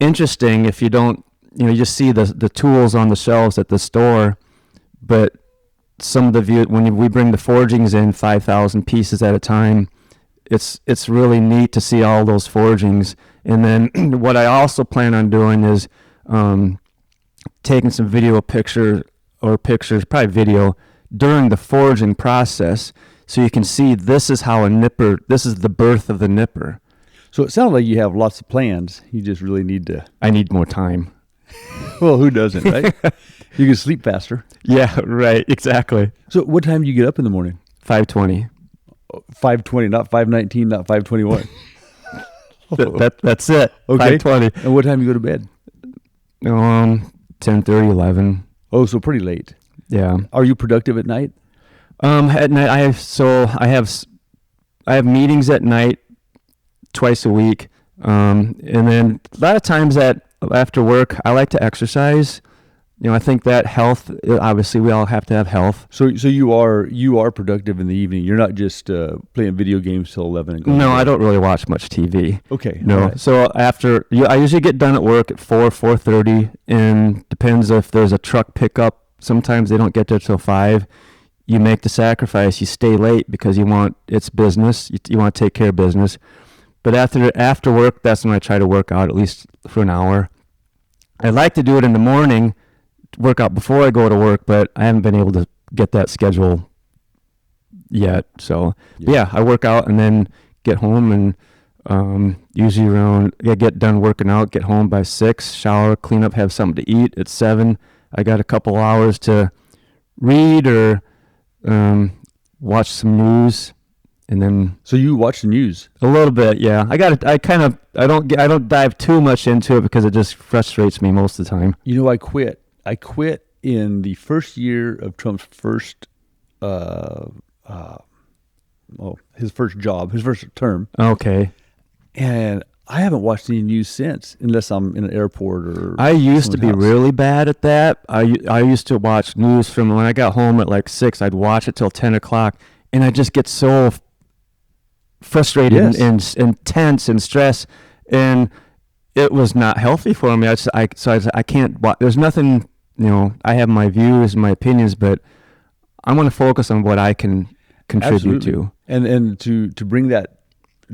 interesting if you don't, you just see the tools on the shelves at the store, but some of the view, when we bring the forgings in 5,000 pieces at a time, it's really neat to see all those forgings. And then what I also plan on doing is taking some pictures, probably video, during the forging process, so you can see this is the birth of the nipper. So it sounds like you have lots of plans. You just really need to... I need more time. Well, who doesn't, right? You can sleep faster. Yeah, right, exactly. So what time do you get up in the morning? 5:20. 5:20, not 5:19, not 5:21. That's it. Okay. 5:20. And what time do you go to bed? 10:30, 11. Oh, so pretty late. Yeah. Are you productive at night? At night, I have meetings at night twice a week, and then a lot of times after work, I like to exercise. I think that health, obviously we all have to have health. So you are productive in the evening. You're not just playing video games till 11 and going No, to bed. I don't really watch much TV. Okay. No. Right. So I usually get done at work at 4:30, and depends if there's a truck pickup. Sometimes they don't get there till 5. You make the sacrifice. You stay late because it's business. You want to take care of business. But after work, that's when I try to work out, at least for an hour. I like to do it in the morning, work out before I go to work, but I haven't been able to get that schedule yet. So yeah, I work out and then get home, and usually get done working out, get home by 6, shower, clean up, have something to eat. At 7, I got a couple hours to read or watch some news, and then. So you watch the news a little bit, yeah. I don't dive too much into it because it just frustrates me most of the time. I quit. I quit in the first year of Trump's first his first job, his first term. Okay. And I haven't watched any news since, unless I'm in an airport or. I used to be house. really bad at that. I used to watch news from when I got home at like 6. I'd watch it till 10 o'clock, and I just get so frustrated and tense and stressed, and it was not healthy for me. I can't watch. There's nothing. I have my views, my opinions, but I want to focus on what I can contribute Absolutely. to. And to bring that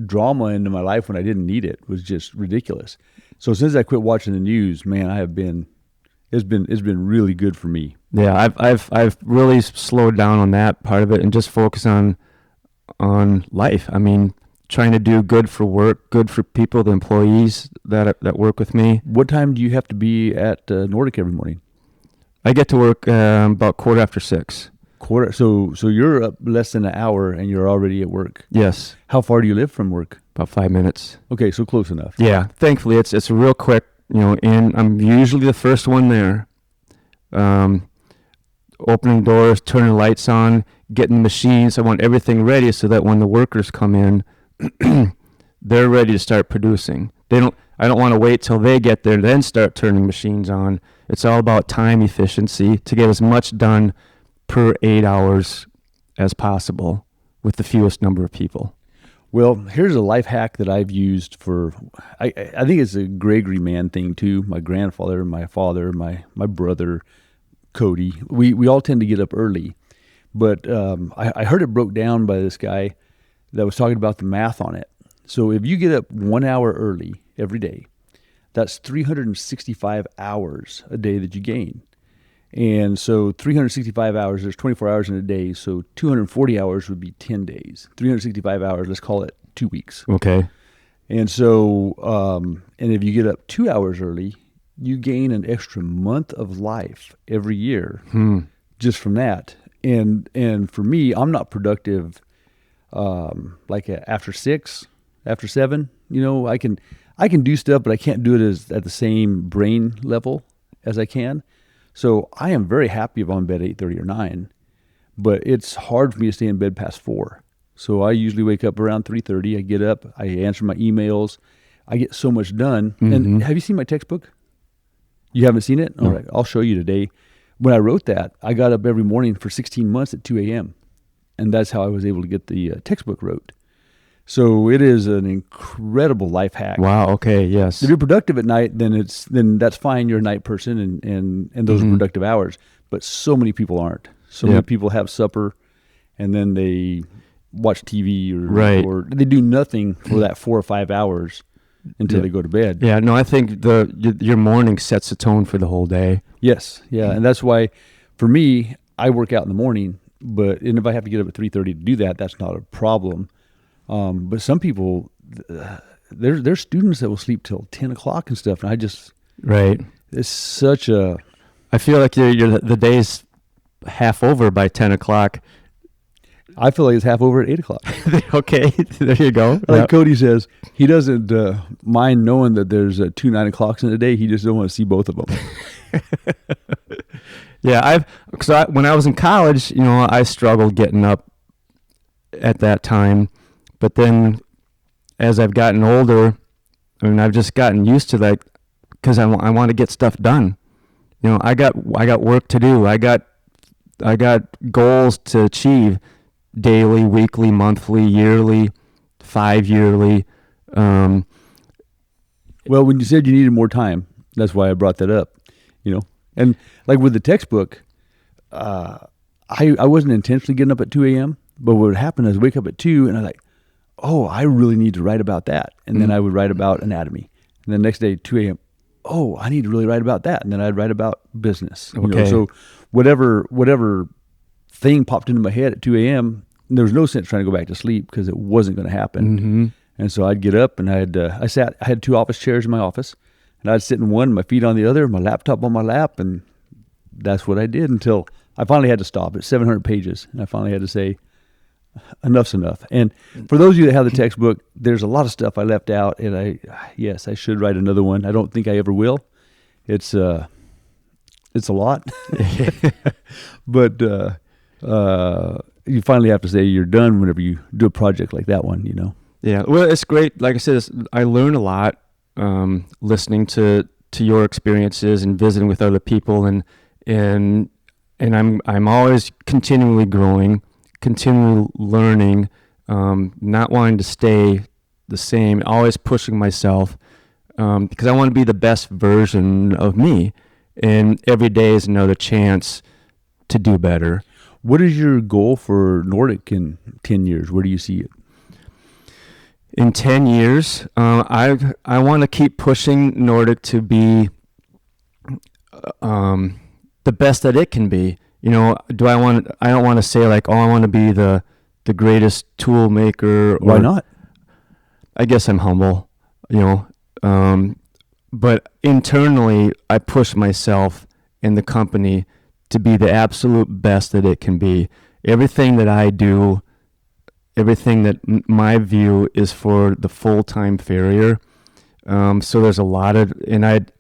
drama into my life when I didn't need it was just ridiculous. So since I quit watching the news, man, it's been really good for me. Yeah, I've really slowed down on that part of it and just focus on life. I mean, trying to do good for work, good for people, the employees that work with me. What time do you have to be at Nordic every morning? I get to work about 6:15. So you're up less than an hour and you're already at work. Yes, How far do you live from work? about 5 minutes. Okay, so close enough. Yeah, thankfully it's real quick, and I'm usually the first one there. Opening doors, turning lights on, getting the machines. I want everything ready so that when the workers come in, they're ready to start producing. I don't want to wait till they get there, then start turning machines on. It's all about time efficiency to get as much done per 8 hours as possible with the fewest number of people. Well, here's a life hack that I've used for, I think it's a Gregory man thing too. My grandfather, my father, my brother, Cody, we all tend to get up early. But I heard it broke down by this guy that was talking about the math on it. So if you get up 1 hour early every day, that's 365 hours a day that you gain. And so 365 hours, there's 24 hours in a day. So 240 hours would be 10 days. 365 hours, let's call it 2 weeks. Okay. And so, and if you get up 2 hours early, you gain an extra month of life every year just from that. And for me, I'm not productive like after 6, after 7. I can do stuff, but I can't do it at the same brain level as I can. So I am very happy if I'm in bed 8:30 or 9, but it's hard for me to stay in bed past 4. So I usually wake up around 3:30. I get up, I answer my emails. I get so much done. Mm-hmm. And have you seen my textbook? You haven't seen it? No. All right, I'll show you today. When I wrote that, I got up every morning for 16 months at 2 a.m. And that's how I was able to get the textbook wrote. So it is an incredible life hack. Wow. Okay. Yes. If you're productive at night, then that's fine. You're a night person, and those are productive hours. But so many people aren't. So many people have supper, and then they watch TV or they do nothing for that 4 or 5 hours until they go to bed. Yeah. No, I think your morning sets the tone for the whole day. Yes. Yeah. And that's why, for me, I work out in the morning. And if I have to get up at 3:30 to do that, that's not a problem. But some people, there's students that will sleep till 10 o'clock and stuff. And I just, it's such a, I feel like the day's half over by 10 o'clock. I feel like it's half over at 8 o'clock. Okay. There you go. Like Cody says, he doesn't mind knowing that there's 2 9 o'clocks in a day. He just don't want to see both of them. Yeah. When I was in college, I struggled getting up at that time. But then as I've gotten older, I've just gotten used to that because I want to get stuff done. I got work to do. I got goals to achieve daily, weekly, monthly, yearly, 5-yearly. Well, when you said you needed more time, that's why I brought that up, And like with the textbook, I wasn't intentionally getting up at 2 a.m., but what would happen is I wake up at 2 and I'm like, oh, I really need to write about that. And then I would write about anatomy. And then the next day, 2 a.m., oh, I need to really write about that. And then I'd write about business. Okay. So whatever thing popped into my head at 2 a.m., there was no sense trying to go back to sleep because it wasn't going to happen. Mm-hmm. And so I'd get up and I had 2 office chairs in my office. And I'd sit in one, my feet on the other, my laptop on my lap. And that's what I did until I finally had to stop. It's 700 pages. And I finally had to say, enough's enough. And for those of you that have the textbook, there's a lot of stuff I left out, and I should write another one. I don't think I ever will. It's a lot, but you finally have to say you're done whenever you do a project like that one. Yeah, well, it's great. Like I said, I learn a lot listening to your experiences and visiting with other people, and I'm always continually growing, continually learning, not wanting to stay the same, always pushing myself because I want to be the best version of me. And every day is another chance to do better. What is your goal for Nordic in 10 years? Where do you see it? In 10 years, I want to keep pushing Nordic to be the best that it can be. You know, I don't want to say like, oh, I want to be the greatest tool maker. Why not? I guess I'm humble, you know. But internally, I push myself and the company to be the absolute best that it can be. Everything that I do, everything that my view is for the full-time farrier. So there's a lot of, and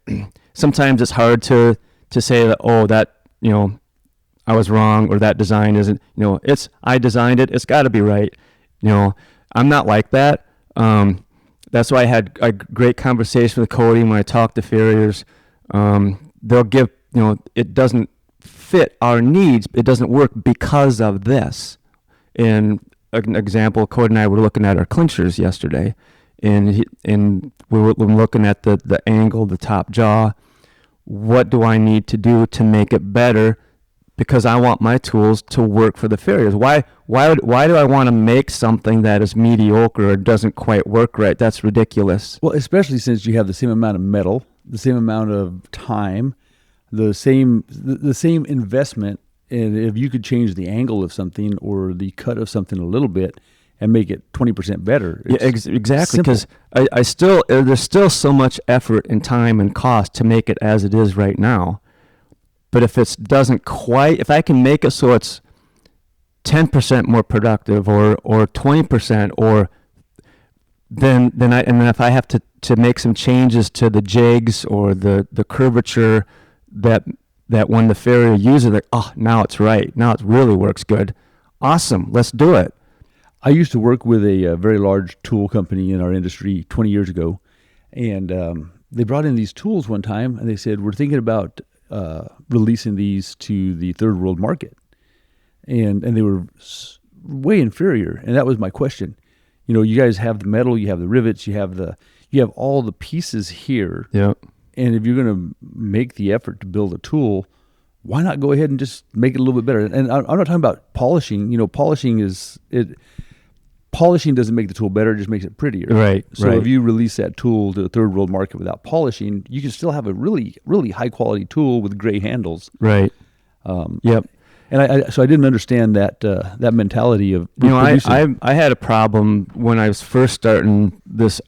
sometimes it's hard to say that, oh, that, you know, I was wrong, or that design isn't, you know, I designed it, it's got to be right. You know, I'm not like that. That's why I had a great conversation with Cody when I talked to farriers. They'll give, you know, it doesn't fit our needs. It doesn't work because of this. And an example, Cody and I were looking at our clinchers yesterday, and we were looking at the angle, the top jaw. What do I need to do to make it better? Because I want my tools to work for the farriers. Why do I want to make something that is mediocre or doesn't quite work right? That's ridiculous. Well, especially since you have the same amount of metal, the same amount of time, the same investment. And if you could change the angle of something or the cut of something a little bit and make it 20% better. Yeah, exactly. Because I still, there's still so much effort and time and cost to make it as it is right now. But if it doesn't quite, if I can make it so it's 10% more productive or 20%, or then if I have to make some changes to the jigs or the curvature that when the farrier uses it, oh, now it's right. Now it really works good. Awesome. Let's do it. I used to work with a very large tool company in our industry 20 years ago. And they brought in these tools one time, and they said, we're thinking about releasing these to the third world market. And they were way inferior. And that was my question. You know, you guys have the metal, you have the rivets, you have all the pieces here. Yeah. And if you're going to make the effort to build a tool, why not go ahead and just make it a little bit better? And I'm not talking about polishing. You know, polishing doesn't make the tool better; it just makes it prettier. Right. So if you release that tool to the third world market without polishing, you can still have a really, really high quality tool with gray handles. Right. Yep. And I didn't understand that mentality of, you know, I had a problem when I was first starting the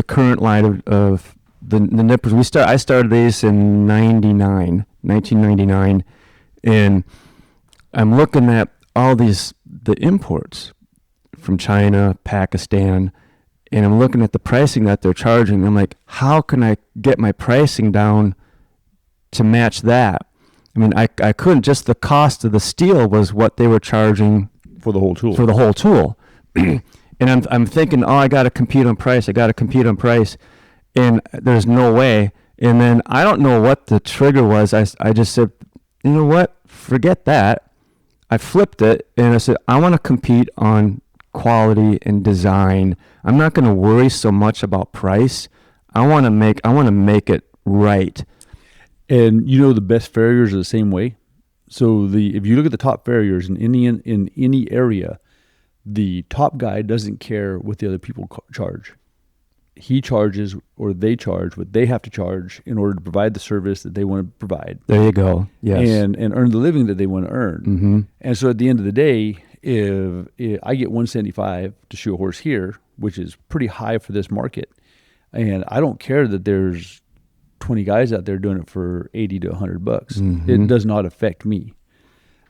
current line of the nippers. I started these in 1999, and I'm looking at all the imports from China, Pakistan, and I'm looking at the pricing that they're charging. I'm like, how can I get my pricing down to match that? I mean, I couldn't. Just the cost of the steel was what they were charging for the whole tool. And I'm thinking, oh, I got to compete on price. And there's no way. And then I don't know what the trigger was. I just said, you know what? Forget that. I flipped it and I said, I want to compete on quality and design. I'm not going to worry so much about price. I want to make it right. And you know, the best farriers are the same way. So if you look at the top farriers in any area, the top guy doesn't care what the other people charge. He charges, or they charge what they have to charge in order to provide the service that they want to provide. There you go. Yes. And earn the living that they want to earn. Mm-hmm. And so at the end of the day, if I get $175 to shoe a horse here, which is pretty high for this market, and I don't care that there's 20 guys out there doing it for $80 to $100. Mm-hmm. It does not affect me.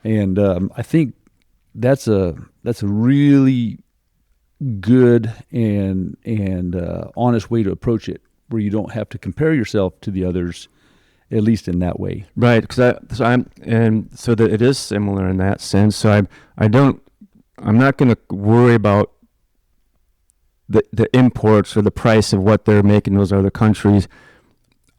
And I think that's a really good and honest way to approach it, where you don't have to compare yourself to the others, at least in that way. Right, so that it is similar in that sense. So I'm not going to worry about the imports or the price of what they're making in those other countries.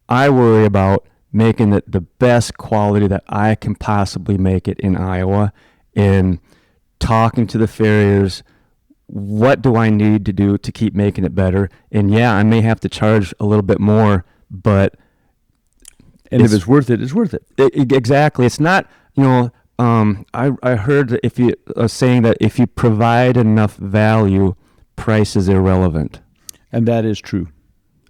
I worry about making it the best quality that I can possibly make it in Iowa, and talking to the farriers. What do I need to do to keep making it better? And yeah, I may have to charge a little bit more, but if it's worth it, it's worth it. Exactly. It's not, you know, I heard that saying that if you provide enough value, price is irrelevant. And that is true.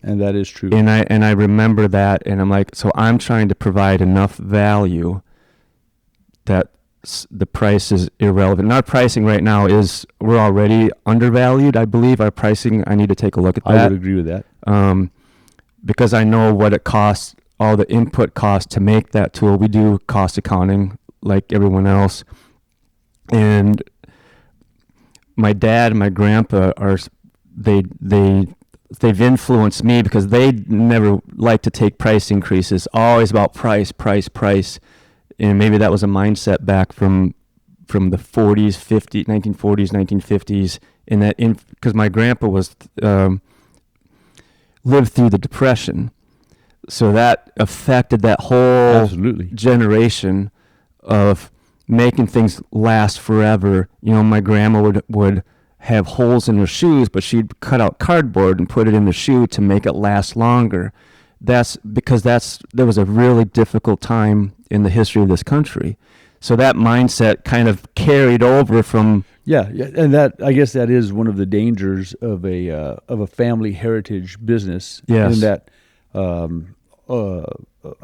And I remember that, and I'm like, so I'm trying to provide enough value that the price is irrelevant. And our pricing right now we're already undervalued, I believe. Our pricing, I need to take a look at that. I would agree with that. Because I know what it costs, all the input costs to make that tool. We do cost accounting like everyone else. And my dad and my grandpa they've influenced me because they never like to take price increases, always about price. And maybe that was a mindset back from the 40s, 1940s, 1950s, because my grandpa was lived through the Depression, so that affected that whole Absolutely. generation of making things last forever. My grandma would have holes in her shoes, but she'd cut out cardboard and put it in the shoe to make it last longer. That's because there was a really difficult time in the history of this country. So that mindset kind of carried over from... Yeah, and I guess that is one of the dangers of a family heritage business. Yes. In that a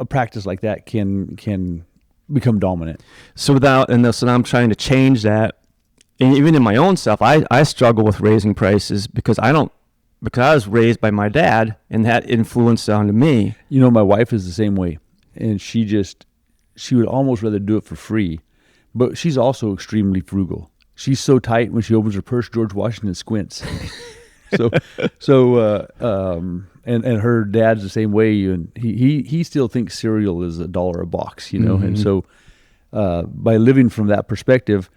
practice like that can become dominant. So I'm trying to change that. And even in my own self, I struggle with raising prices because I was raised by my dad, and that influenced onto me. My wife is the same way, and she would almost rather do it for free, but she's also extremely frugal. She's so tight when she opens her purse, George Washington squints. And her dad's the same way, and he still thinks cereal is $1 a box, Mm-hmm. And so by living from that perspective,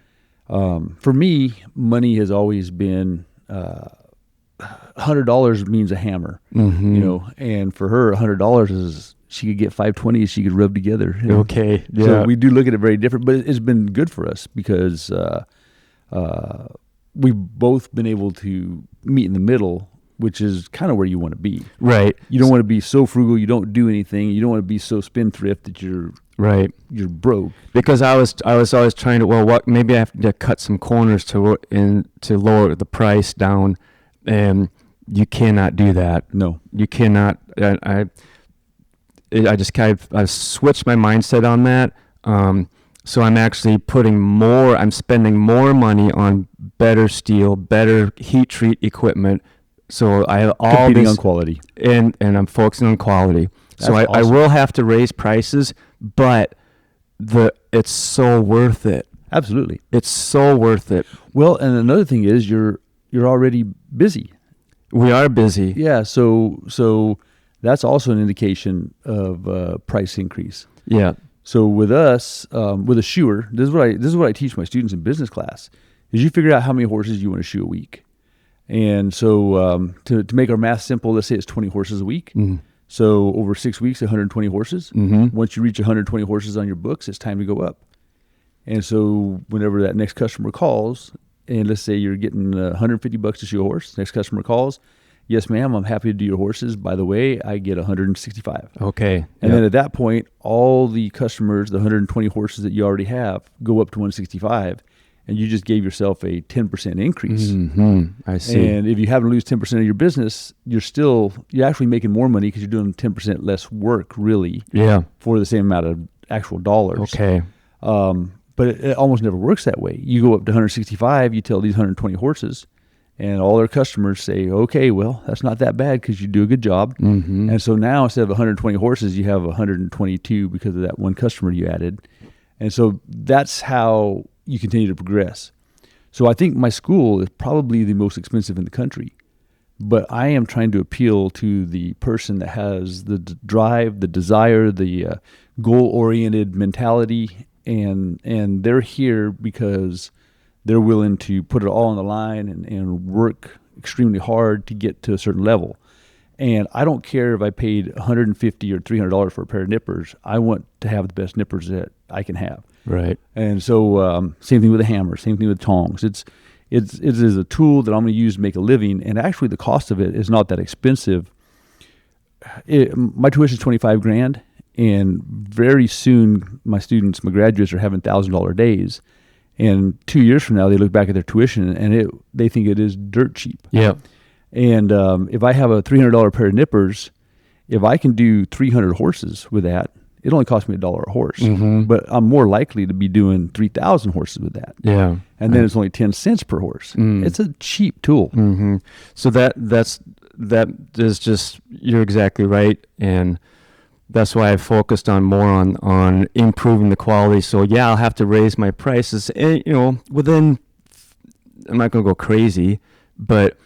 for me, money has always been $100 means a hammer, mm-hmm. And for her, $100 is she could get 520s she could rub together. Okay, yeah. So we do look at it very different, but it's been good for us because we've both been able to meet in the middle, which is kind of where you want to be. Right. You don't want to be so frugal you don't do anything. You don't want to be so spendthrift that you're broke. Because I was always trying to, maybe I have to cut some corners to lower the price down, and you cannot do that. No, you cannot. I switched my mindset on that. So I'm actually I'm spending more money on better steel, better heat treat equipment. So I have all competing on quality, and I'm focusing on quality. So That's I awesome. will have to raise prices, but it's so worth it. Absolutely, it's so worth it. Well, and another thing is you're already busy. We are busy. Yeah, so that's also an indication of price increase. Yeah. So with us, with a shoer, this is what I teach my students in business class: is you figure out how many horses you want to shoe a week. And so to make our math simple, let's say it's 20 horses a week. Mm-hmm. So over 6 weeks, 120 horses. Mm-hmm. Once you reach 120 horses on your books, it's time to go up. And so whenever that next customer calls, and let's say you're getting $150 to shoe a horse, next customer calls, yes, ma'am, I'm happy to do your horses. By the way, I get 165. Okay. And then at that point, all the customers, the 120 horses that you already have, go up to 165. And you just gave yourself a 10% increase. Mm-hmm. I see. And if you happen to lose 10% of your business, you're actually making more money because you're doing 10% less work, really. Yeah. For the same amount of actual dollars. Okay. But it almost never works that way. You go up to 165, you tell these 120 horses, and all their customers say, okay, well, that's not that bad because you do a good job. Mm-hmm. And so now instead of 120 horses, you have 122 because of that one customer you added. And so that's how you continue to progress. So I think my school is probably the most expensive in the country, but I am trying to appeal to the person that has the drive, the desire, the goal-oriented mentality, and they're here because they're willing to put it all on the line and work extremely hard to get to a certain level. And I don't care if I paid $150 or $300 for a pair of nippers. I want to have the best nippers that I can have. Right. And so same thing with a hammer, same thing with tongs. It is a tool that I'm going to use to make a living, and actually the cost of it is not that expensive. My tuition is $25,000, and very soon my graduates are having $1,000 days, And 2 years from now, they look back at their tuition and they think it is dirt cheap. Yeah. And if I have a $300 pair of nippers, if I can do 300 horses with that, it only costs me $1 a horse. Mm-hmm. But I'm more likely to be doing 3,000 horses with that. Yeah. And then it's only 10 cents per horse. It's a cheap tool. Mm-hmm. So that is just, you're exactly right. And that's why I focused more on improving the quality. So yeah, I'll have to raise my prices, and, within, I'm not going to go crazy, but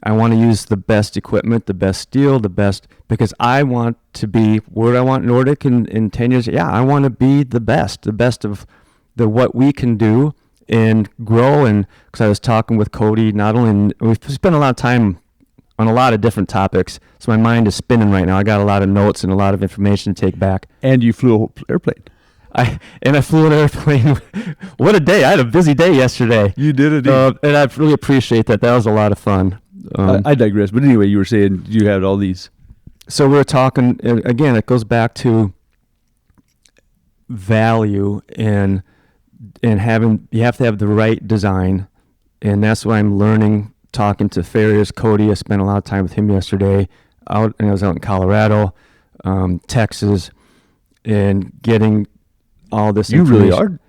I want to use the best equipment, the best steel, because I want to be where I want Nordic in 10 years. Yeah, I want to be the best of what we can do and grow. And because I was talking with Cody, we've spent a lot of time on a lot of different topics, so my mind is spinning right now. I got a lot of notes and a lot of information to take back. And you flew an airplane. I flew an airplane. What a day! I had a busy day yesterday. You did it, and I really appreciate that. That was a lot of fun. I digress, but anyway, you were saying you had all these. So we were talking again. It goes back to value and having, you have to have the right design, and that's why I'm learning. Talking to Farrier's Cody, I spent a lot of time with him yesterday. I was out in Colorado, Texas, and getting all this. You really are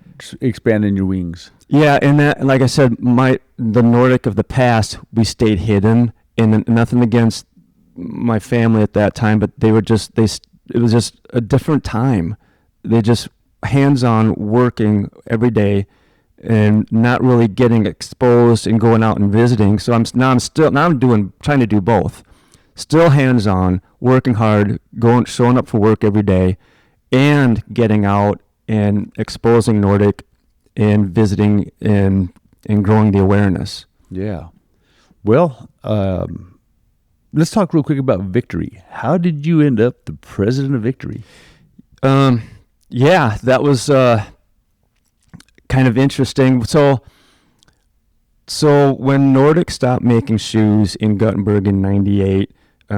expanding your wings. Yeah, and that, like I said, the Nordic of the past, we stayed hidden, and nothing against my family at that time, but it was just a different time. They just hands-on working every day and not really getting exposed and going out and visiting. So I'm trying to do both. Still hands-on, working hard, showing up for work every day, and getting out and exposing Nordic and visiting and growing the awareness. Yeah. Well, let's talk real quick about Victory. How did you end up the president of Victory? Yeah, that was kind of interesting. So when Nordic stopped making shoes in Guttenberg in '98, we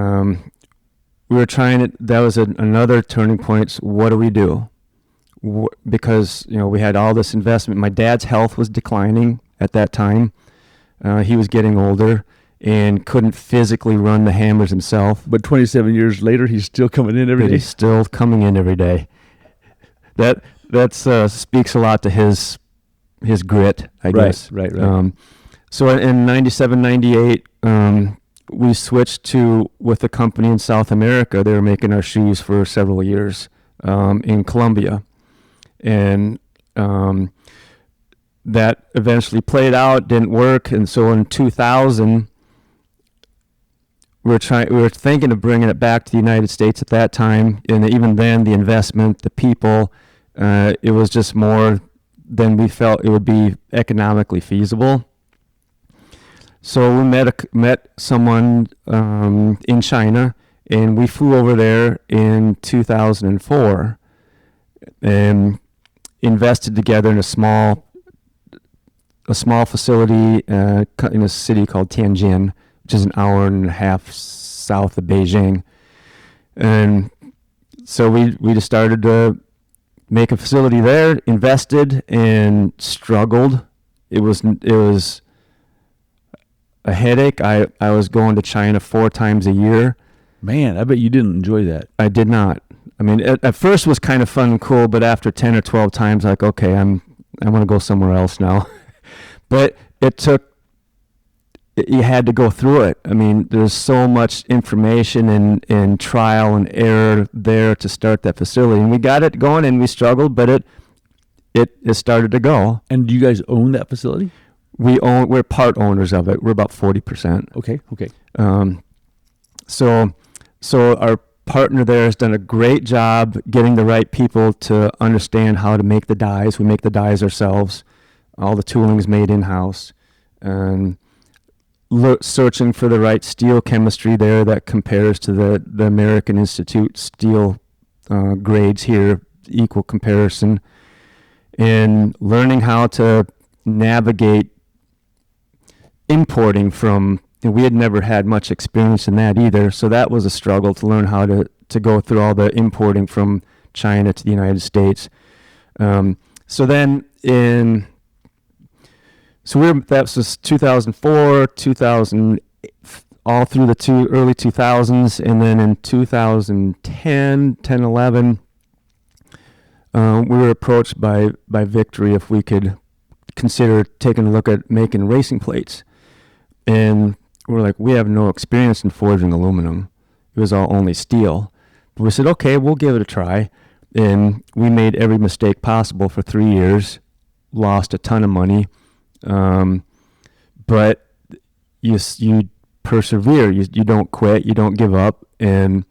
were that was another turning point. What do we do? Because we had all this investment. My dad's health was declining at that time. He was getting older and couldn't physically run the hammers himself. But 27 years later, he's still coming in every day. He's still coming in every day. That speaks a lot to his grit, I guess. Right. So in 97, 98, we switched with a company in South America. They were making our shoes for several years in Colombia. And that eventually played out, didn't work. And so in 2000, we were thinking of bringing it back to the United States at that time. And even then, the investment, the people, it was just more than we felt it would be economically feasible. So we met someone in China, and we flew over there in 2004 and invested together in a small facility in a city called Tianjin, which is an hour and a half south of Beijing. And so we just started to make a facility there, invested, and struggled. It was a headache. I was going to China 4 times a year. Man, I bet you didn't enjoy that. I did not. I mean, at first it was kind of fun and cool, but after 10 or 12 times, like, okay, I want to go somewhere else now. But you had to go through it. I mean, there's so much information and trial and error there to start that facility. And we got it going, and we struggled, but it started to go. And do you guys own that facility? We're part owners of it. We're about 40%. Okay. So our partner there has done a great job getting the right people to understand how to make the dies. We make the dies ourselves. All the tooling is made in-house. And searching for the right steel chemistry there that compares to the American Institute steel grades here, equal comparison. And learning how to navigate importing from, we had never had much experience in that either, so that was a struggle to learn how to go through all the importing from China to the United States. So then in So that was 2004, 2000, all through the early 2000s, and then in 2010, 11, we were approached by Victory if we could consider taking a look at making racing plates. And we're like, we have no experience in forging aluminum. It was all only steel. But we said, okay, we'll give it a try. And we made every mistake possible for 3 years, lost a ton of money. But you persevere. You don't quit. You don't give up. And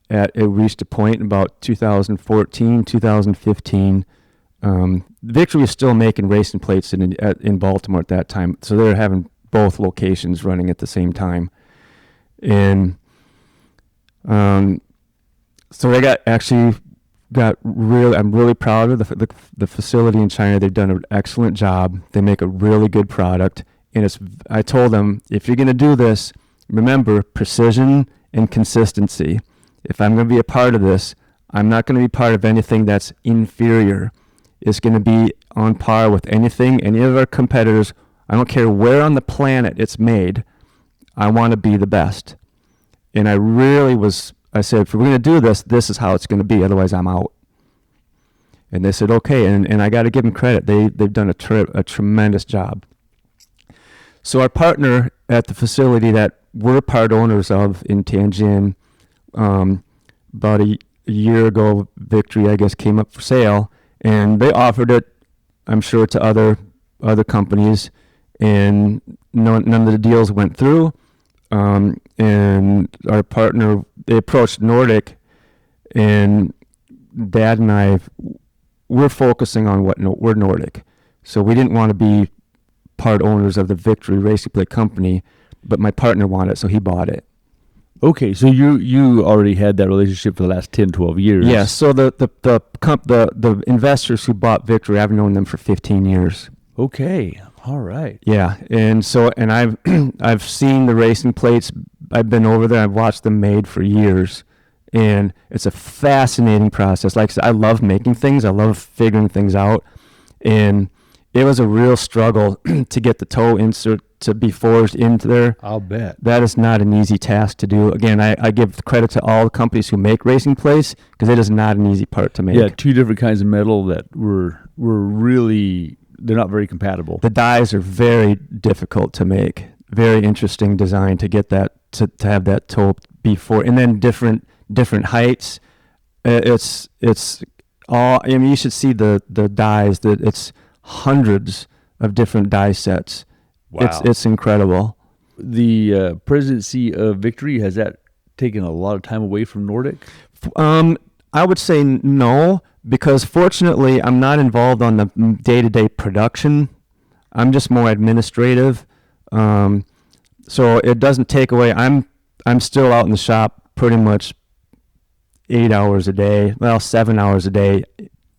it reached a point in about 2014, 2015. Victory was still making racing plates in Baltimore at that time. So they were having both locations running at the same time. And so I I'm really proud of the facility in China. They've done an excellent job. They make a really good product. And I told them, if you're going to do this, remember precision and consistency. If I'm going to be a part of this, I'm not going to be part of anything that's inferior. It's going to be on par with any of our competitors. I don't care where on the planet it's made. I want to be the best. And I said, if we're going to do this, this is how it's going to be. Otherwise, I'm out. And they said, okay. And I got to give them credit. They've done a tremendous job. So our partner at the facility that we're part owners of in Tianjin, about a year ago, Victory, I guess, came up for sale. And they offered it, I'm sure, to other companies. And none of the deals went through. And our partner, they approached Nordic, and Dad and I, we're focusing on we're Nordic. So we didn't want to be part owners of the Victory Racing Plate Company, but my partner wanted it, so he bought it. Okay, so you already had that relationship for the last 10, 12 years. Yeah, so the investors who bought Victory, I've known them for 15 years. Okay, all right. Yeah, and I've seen the racing plates. I've been over there. I've watched them made for years, and it's a fascinating process. Like I said, I love making things. I love figuring things out, and it was a real struggle to get the toe insert to be forged into there. I'll bet. That is not an easy task to do. Again, I give credit to all the companies who make racing plates, because it is not an easy part to make. Yeah, two different kinds of metal that were really, they're not very compatible. The dies are very difficult to make. Very interesting design to get that to have that toe before, and then different heights. It's all. I mean, you should see the dies. That it's hundreds of different die sets. Wow. It's incredible. The presidency of Victory, has that taken a lot of time away from Nordic? I would say no, because fortunately I'm not involved on the day-to-day production. I'm just more administrative. So it doesn't take away. I'm still out in the shop pretty much 8 hours a day, 7 hours a day,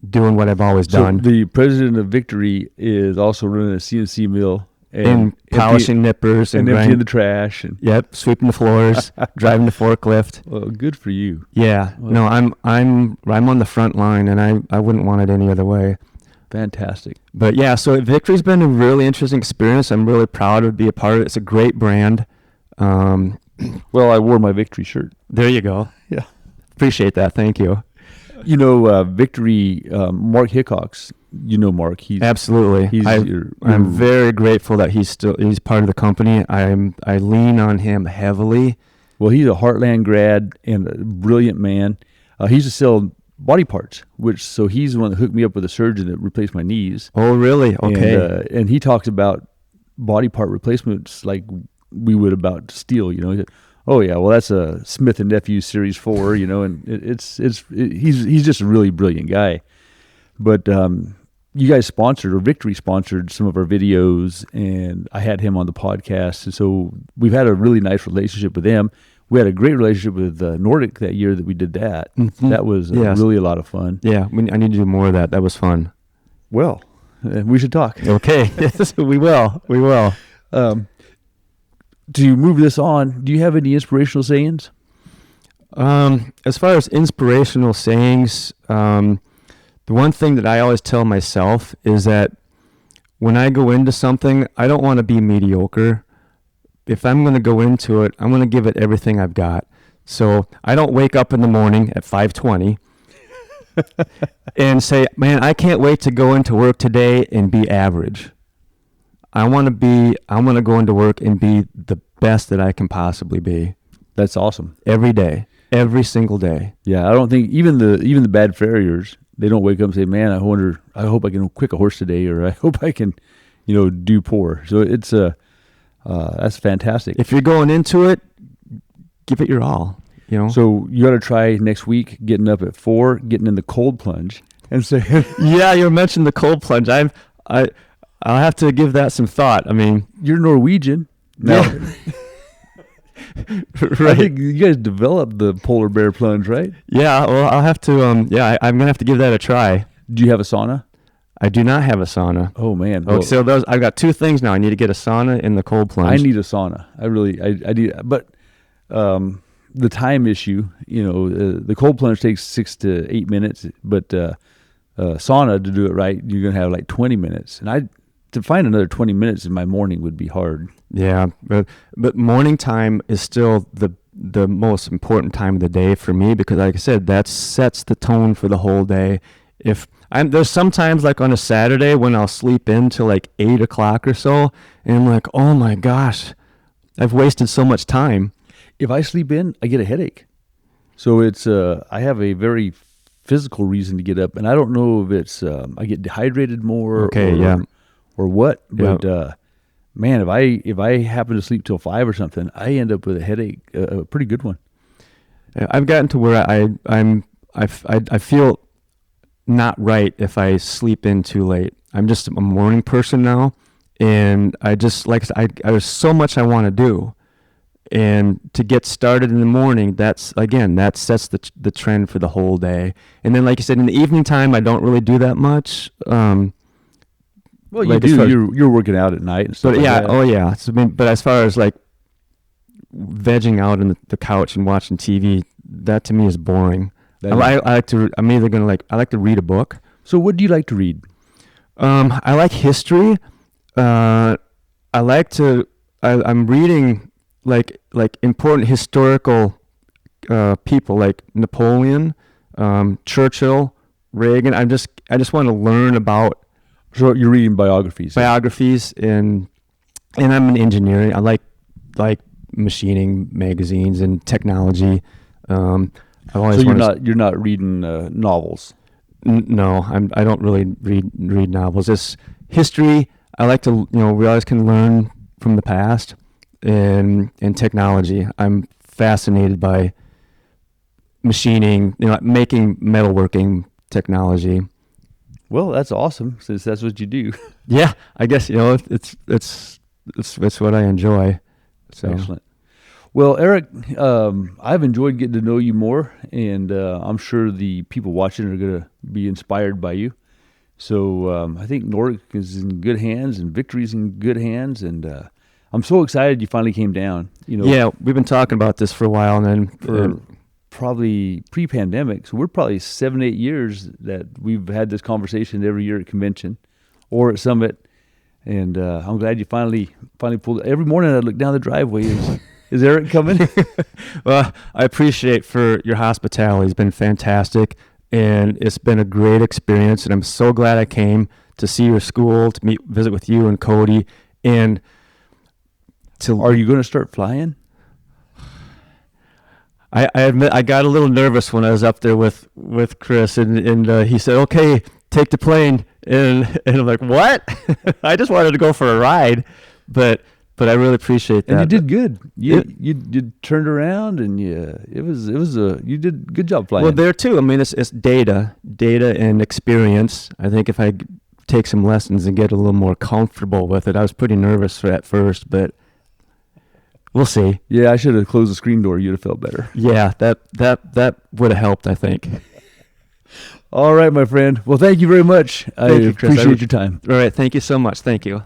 doing what I've always done. So the president of Victory is also running a CNC mill and polishing nippers and emptying the trash. And yep, sweeping the floors, driving the forklift. Well, good for you. Yeah, well, no, I'm on the front line, and I wouldn't want it any other way. Fantastic. But yeah, so Victory's been a really interesting experience. I'm really proud to be a part of it. It's a great brand. Well, I wore my Victory shirt. There you go. Yeah, appreciate that. Thank you. You know, Victory, Mark Hickox. You know Mark. Absolutely. I'm very grateful that he's part of the company. I lean on him heavily. Well, he's a Heartland grad and a brilliant man. He used to sell body parts, so he's the one that hooked me up with a surgeon that replaced my knees. Oh, really? Okay. And he talks about body part replacements like we would about steel. You know, he said, oh yeah, well that's a Smith and Nephew Series 4. You know, and he's just a really brilliant guy. But you guys sponsored, or Victory sponsored, some of our videos, and I had him on the podcast, and so we've had a really nice relationship with them. We had a great relationship with Nordic that year that we did that. Mm-hmm. That was really a lot of fun. Yeah, I need to do more of that. That was fun. Well, we should talk. Okay, we will. We will. To move this on, do you have any inspirational sayings? As far as inspirational sayings, the one thing that I always tell myself is that when I go into something, I don't want to be mediocre. If I'm going to go into it, I'm going to give it everything I've got. So I don't wake up in the morning at 5:20 and say, man, I can't wait to go into work today and be average. I want to go into work and be the best that I can possibly be. That's awesome. Every day, every single day. Yeah, I don't think even the bad farriers, they don't wake up and say, man, I hope I can quick a horse today, or I hope I can, do poor. So it's that's fantastic. If you're going into it, give it your all. So you got to try next week getting up at 4, getting in the cold plunge, and say, yeah, you mentioned the cold plunge. I'll have to give that some thought. I mean, you're Norwegian. Now, right. I think you guys developed the polar bear plunge, right? Yeah, well, I'll have to, I'm going to have to give that a try. Do you have a sauna? I do not have a sauna. Oh, man. Oh, so I've got two things now. I need to get a sauna and the cold plunge. I need a sauna. I need, but the time issue, the cold plunge takes 6 to 8 minutes, but sauna, to do it right, you're going to have like 20 minutes. And to find another 20 minutes in my morning would be hard. Yeah, but morning time is still the most important time of the day for me, because like I said, that sets the tone for the whole day. There's sometimes like on a Saturday when I'll sleep in till like 8 o'clock or so, and I'm like, oh my gosh, I've wasted so much time. If I sleep in, I get a headache. So it's I have a very physical reason to get up, and I don't know if it's I get dehydrated more. Okay, yeah. Or what? But Yeah. man, if I happen to sleep till 5 or something, I end up with a headache, a pretty good one. I've gotten to where I feel not right if I sleep in too late. I'm just a morning person now, and I just there's so much I want to do, and to get started in the morning, that sets the trend for the whole day. And then, like you said, in the evening time, I don't really do that much. Well, you do. You're working out at night and stuff. But like that. oh yeah. So, but as far as like vegging out on the couch and watching TV, that to me is boring. I like to read a book. So what do you like to read? I like history. I'm reading like important historical people like Napoleon, Churchill, Reagan. I just want to learn about. So you're reading biographies. And I'm an engineer. I like machining magazines and technology. You're not reading novels. No, I don't really read novels. It's history. I like to, we always can learn from the past, and technology. I'm fascinated by machining, making metalworking technology. Well, that's awesome, since that's what you do. Yeah, I guess it's what I enjoy. So. Excellent. Well, Erikk, I've enjoyed getting to know you more, and I'm sure the people watching are going to be inspired by you. So I think Nordic is in good hands, and Victory's in good hands, and I'm so excited you finally came down. Yeah, we've been talking about this for a while, and then for probably pre-pandemic. So we're probably 7-8 years that we've had this conversation every year at convention or at Summit, and I'm glad you finally pulled. Every morning I look down the driveway. Is Erikk coming? Well, I appreciate for your hospitality. It's been fantastic, and it's been a great experience, and I'm so glad I came to see your school, to visit with you and Cody, and to. Are you going to start flying? I admit I got a little nervous when I was up there with Chris, and he said, "Okay, take the plane," and I'm like, "What?" I just wanted to go for a ride, but I really appreciate that. And you did good. You turned around, and you did a good job flying. Well, there too. I mean, it's data and experience. I think if I take some lessons and get a little more comfortable with it, I was pretty nervous at first, but. We'll see. Yeah, I should have closed the screen door. You'd have felt better. Yeah, that would have helped, I think. All right, my friend. Well, thank you very much. I appreciate your time. All right, thank you so much. Thank you.